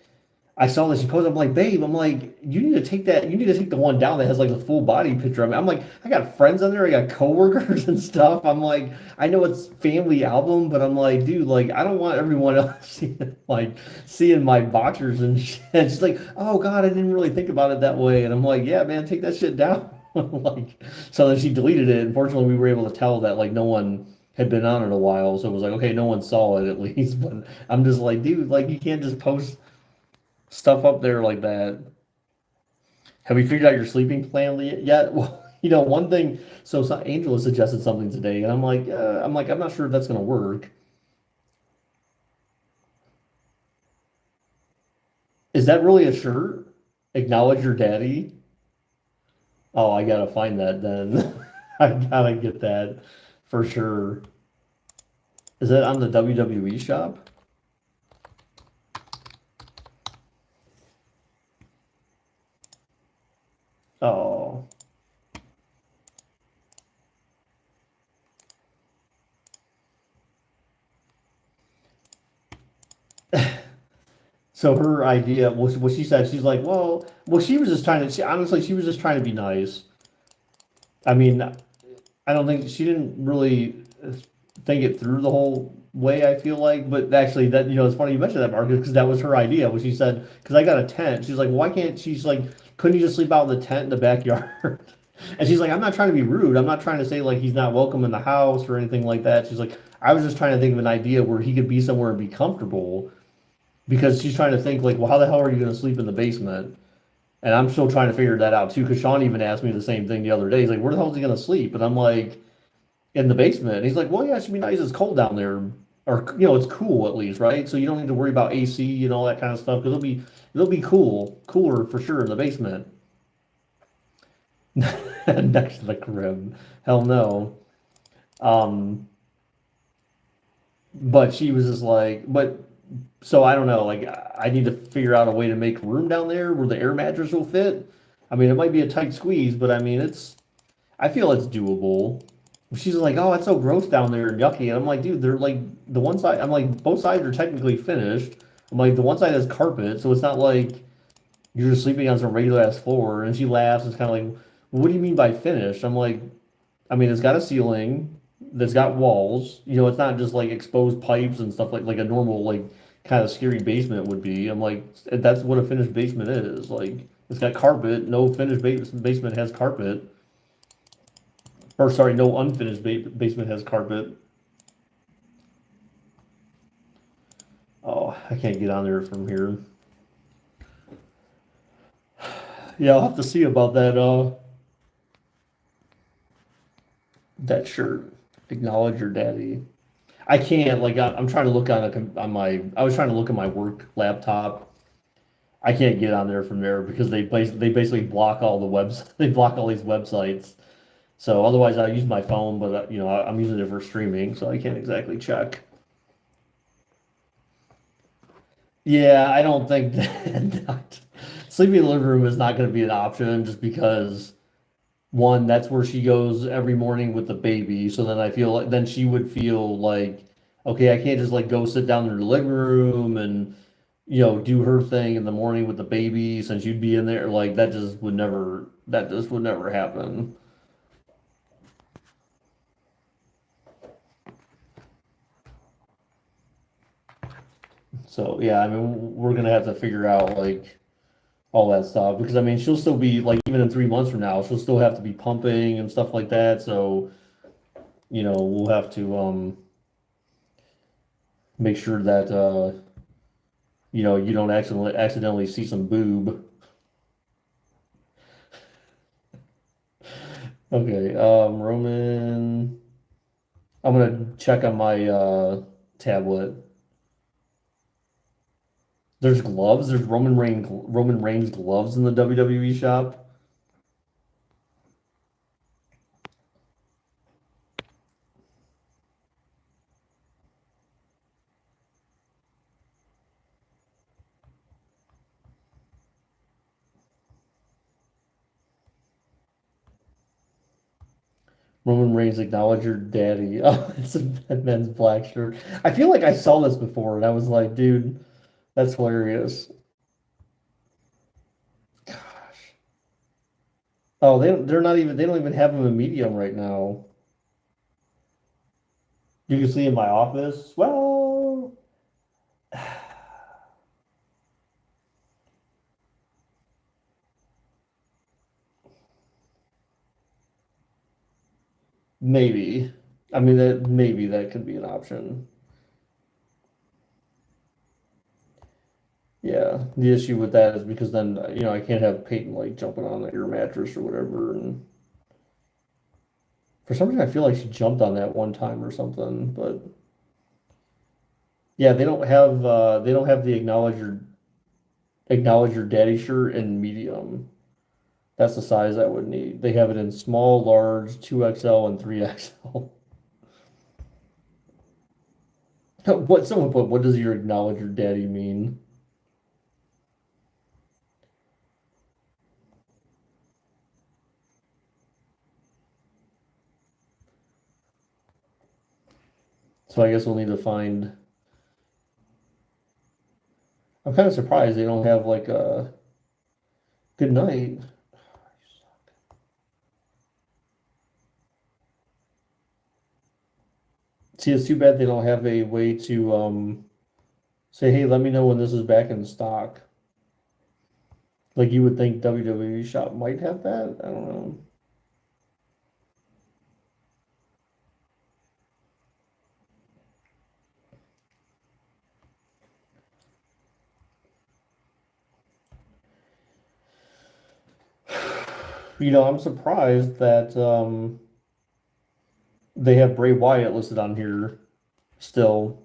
I saw that she posted. I'm like, babe, I'm like, you need to take that. You need to take the one down that has like the full body picture of me. I'm like, I got friends on there. I got coworkers and stuff. I'm like, I know it's family album, but I'm like, dude, like, I don't want everyone else seeing my boxers and shit. She's like, oh God, I didn't really think about it that way. And I'm like, yeah, man, take that shit down. Like, so then she deleted it. Unfortunately, we were able to tell that like no one had been on in a while, so it was like, okay, no one saw it at least. But I'm just like, dude, like, you can't just post stuff up there like that. Have you figured out your sleeping plan yet? Well, one thing. So Angela suggested something today, and I'm not sure if that's gonna work. Is that really a shirt? Acknowledge your daddy. Oh, I gotta find that then. I gotta get that for sure. Is that on the WWE shop? Oh. So her idea was what she said. She's like, well, she was just trying to. Honestly, she was just trying to be nice. I mean, I don't think she didn't really think it through the whole way. I feel like, but actually, that it's funny you mentioned that, Marcus, because that was her idea. When she said, because I got a tent. She's like, why can't? She's like, couldn't you just sleep out in the tent in the backyard? And she's like, I'm not trying to be rude. I'm not trying to say like he's not welcome in the house or anything like that. She's like, I was just trying to think of an idea where he could be somewhere and be comfortable because she's trying to think like, well, how the hell are you going to sleep in the basement? And I'm still trying to figure that out too. Because Sean even asked me the same thing the other day. He's like, where the hell is he going to sleep? And I'm like, in the basement. And he's like, well, yeah, it should be nice. It's cold down there, or it's cool at least, right? So you don't need to worry about AC and all that kind of stuff because it'll be cooler for sure in the basement next to the crib. Hell no. Um, but she was just like, but so I don't know. Like I need to figure out a way to make room down there where the air mattress will fit. I mean, it might be a tight squeeze, but I mean, I feel it's doable. She's like, oh, it's so gross down there and yucky. And I'm like, dude, they're like the one side. I'm like, both sides are technically finished. I'm like, the one side has carpet, so it's not like you're just sleeping on some regular ass floor. And she laughs. It's kind of like, what do you mean by finished? I'm like, I mean, it's got a ceiling that's got walls. It's not just like exposed pipes and stuff like a normal like kind of scary basement would be. I'm like, that's what a finished basement is. Like, it's got carpet. No finished basement has carpet. Or sorry, no unfinished basement has carpet. Oh, I can't get on there from here. Yeah, I'll have to see about that shirt. Acknowledge your daddy. I can't like I'm trying to look on my I was trying to look at my work laptop. I can't get on there from there because they basically block all the webs they block all these websites. So otherwise I use my phone, but I'm using it for streaming, so I can't exactly check. Yeah, I don't think that sleeping in the living room is not going to be an option just because one, that's where she goes every morning with the baby. So then I feel like then she would feel like, okay, I can't just like go sit down in the living room and do her thing in the morning with the baby since you'd be in there. Like that just would never happen. So yeah, I mean we're gonna have to figure out like all that stuff because I mean she'll still be like even in 3 months from now she'll still have to be pumping and stuff like that. So we'll have to make sure that you don't accidentally see some boob. Okay, Roman. I'm gonna check on my tablet. There's gloves. There's Roman Reigns gloves in the WWE shop. Roman Reigns acknowledge your daddy. Oh, it's a men's black shirt. I feel like I saw this before and I was like, dude, that's hilarious. Gosh. Oh, they don't even have them in medium right now. You can see in my office. Well, maybe. I mean that maybe that could be an option. Yeah. The issue with that is because then I can't have Peyton like jumping on your mattress or whatever. And for some reason I feel like she jumped on that one time or something. But yeah, they don't have the acknowledge your daddy shirt in medium. That's the size I would need. They have it in small, large, 2XL, and 3XL. What someone put, what does your acknowledge your daddy mean? So I guess we'll need to find. I'm kind of surprised they don't have like a good night. See, it's too bad they don't have a way to say, hey, let me know when this is back in stock. Like you would think WWE Shop might have that. I don't know. I'm surprised that they have Bray Wyatt listed on here still.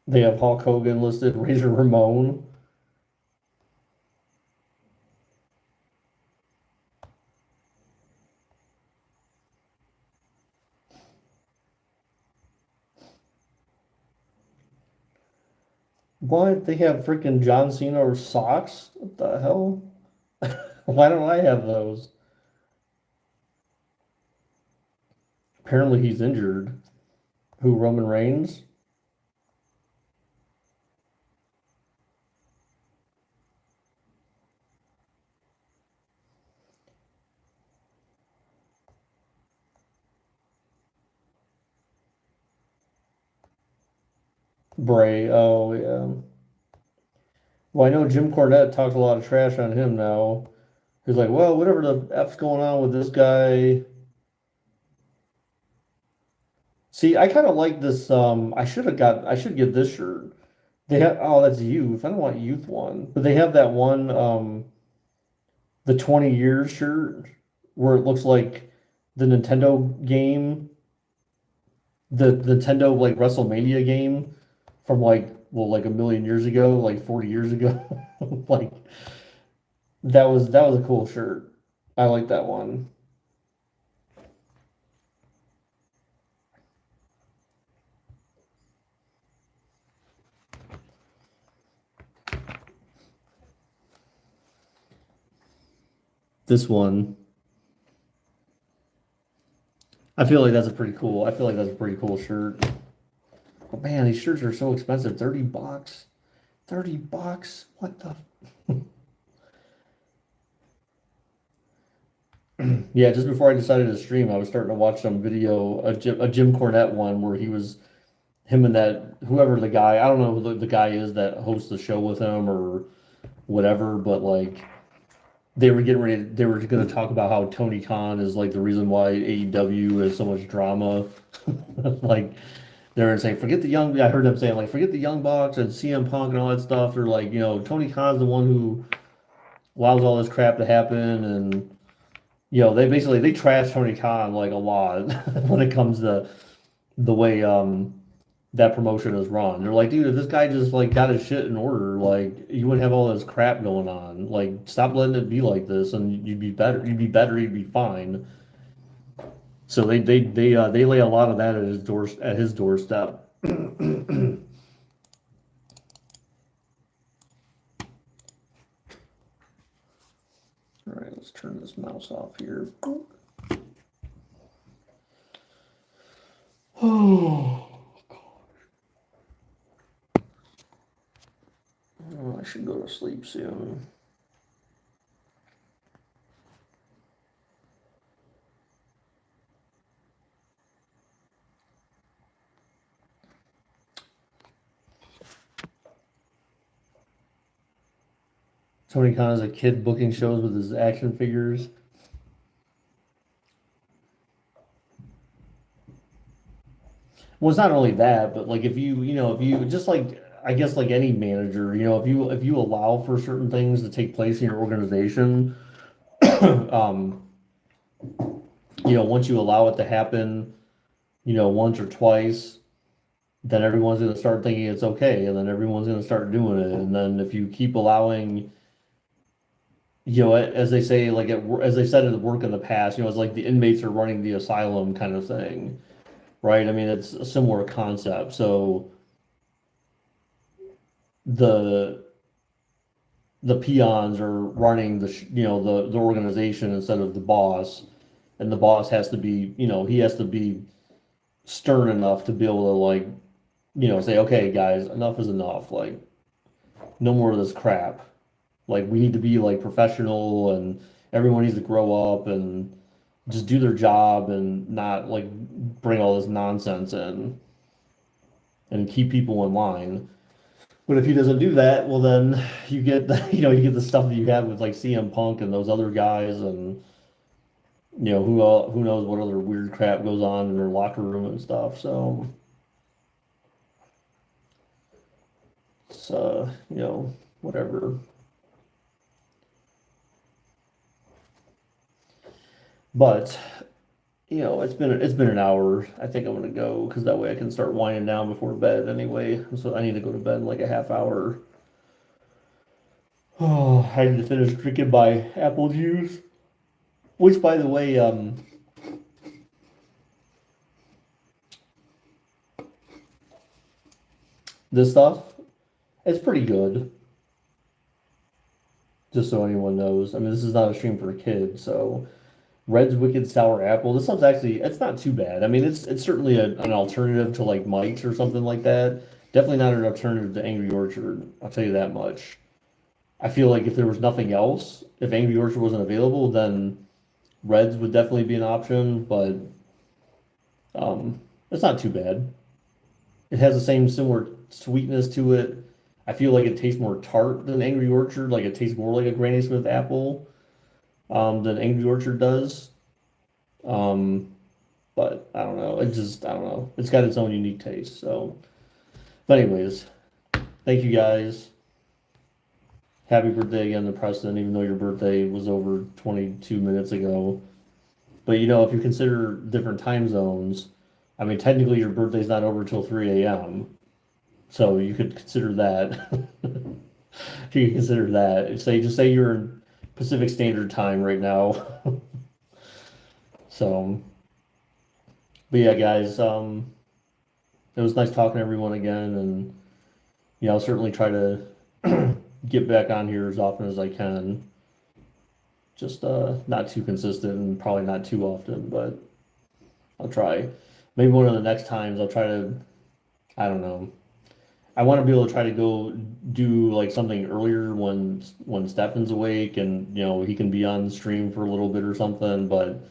They have Hulk Hogan listed, Razor Ramon. What? They have freaking John Cena or socks? What the hell? Why don't I have those? Apparently he's injured. Who, Roman Reigns? Bray. Oh, yeah. Well, I know Jim Cornette talks a lot of trash on him now. He's like, well, whatever the F's going on with this guy. See, I kind of like this. I should get this shirt. They have, oh, that's youth. I don't want youth one, but they have that one, the 20 years shirt where it looks like the Nintendo game, the Nintendo like WrestleMania game from like, well, like a million years ago, like 40 years ago. Like that was a cool shirt. I like that one. This one, I feel like that's a pretty cool. I feel like that's a pretty cool shirt. But man, these shirts are so expensive. 30 bucks. 30 bucks. What the? Yeah, just before I decided to stream, I was starting to watch some video, a Jim Cornette one where he was him and that whoever the guy, I don't know who the guy is that hosts the show with him or whatever, but like they were going to talk about how Tony Khan is like the reason why AEW has so much drama. Like they're saying, forget the young. I heard them saying like, forget the Young Bucks and CM Punk and all that stuff. They're like, Tony Khan's the one who allows all this crap to happen, and they basically they trash Tony Khan like a lot when it comes to the way that promotion is run. They're like, dude, if this guy just like got his shit in order, like you wouldn't have all this crap going on. Like, stop letting it be like this, and you'd be better. You'd be better. You'd be fine. So they lay a lot of that at his doorstep. All right, let's turn this mouse off here. Oh, I should go to sleep soon. Tony Khan is a kid booking shows with his action figures. Well, it's not only that, but like if you just like I guess like any manager, if you allow for certain things to take place in your organization, um, once you allow it to happen, once or twice, then everyone's going to start thinking it's okay, and then everyone's going to start doing it, and then if you keep allowing, as they say, like as they said at work in the past, it's like the inmates are running the asylum kind of thing, right? I mean, it's a similar concept. So the the peons are running the organization instead of the boss, and the boss has to be he has to be stern enough to be able to like say, okay guys, enough is enough, like no more of this crap, like we need to be like professional, and everyone needs to grow up and just do their job and not like bring all this nonsense in and keep people in line. But if he doesn't do that, well then you get you get the stuff that you had with like CM Punk and those other guys, and who knows what other weird crap goes on in their locker room and stuff. So it's whatever. But it's been an hour. I think I'm gonna go because that way I can start winding down before bed anyway. So I need to go to bed in like a half hour. Oh, I need to finish drinking my apple juice. Which, by the way, this stuff, it's pretty good. Just so anyone knows. I mean, this is not a stream for kids, so Red's Wicked Sour Apple. This one's actually it's not too bad. I mean, it's certainly an alternative to like Mike's or something like that. Definitely not an alternative to Angry Orchard. I'll tell you that much. I feel like if there was nothing else, if Angry Orchard wasn't available, then Reds would definitely be an option. But it's not too bad. It has the same similar sweetness to it. I feel like it tastes more tart than Angry Orchard. Like it tastes more like a Granny Smith apple than Angry Orchard does. Um, but I don't know. I don't know. It's got its own unique taste. So, but anyways, thank you guys. Happy birthday again to Preston, even though your birthday was over 22 minutes ago. But if you consider different time zones, I mean, technically your birthday's not over till 3 a.m. So you could consider that. You could consider that. Just say you're in Pacific Standard Time right now. So, but yeah, guys, it was nice talking to everyone again, and I'll certainly try to get back on here as often as I can. Just not too consistent and probably not too often, but I'll try. Maybe one of the next times I'll try to, I don't know. I want to be able to try to go do like something earlier when Stefan's awake and he can be on the stream for a little bit or something, but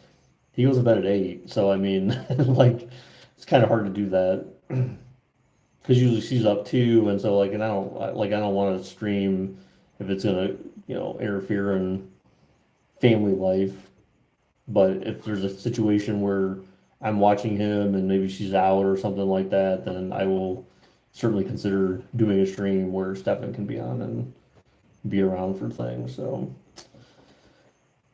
he goes to bed at 8, so I mean like it's kind of hard to do that because usually she's up too, and so I don't want to stream if it's gonna interfere in family life. But if there's a situation where I'm watching him and maybe she's out or something like that, then I will certainly consider doing a stream where Stefan can be on and be around for things. So,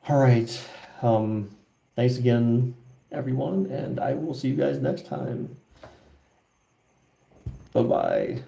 all right. Um, Thanks again, everyone, and I will see you guys next time. Bye bye.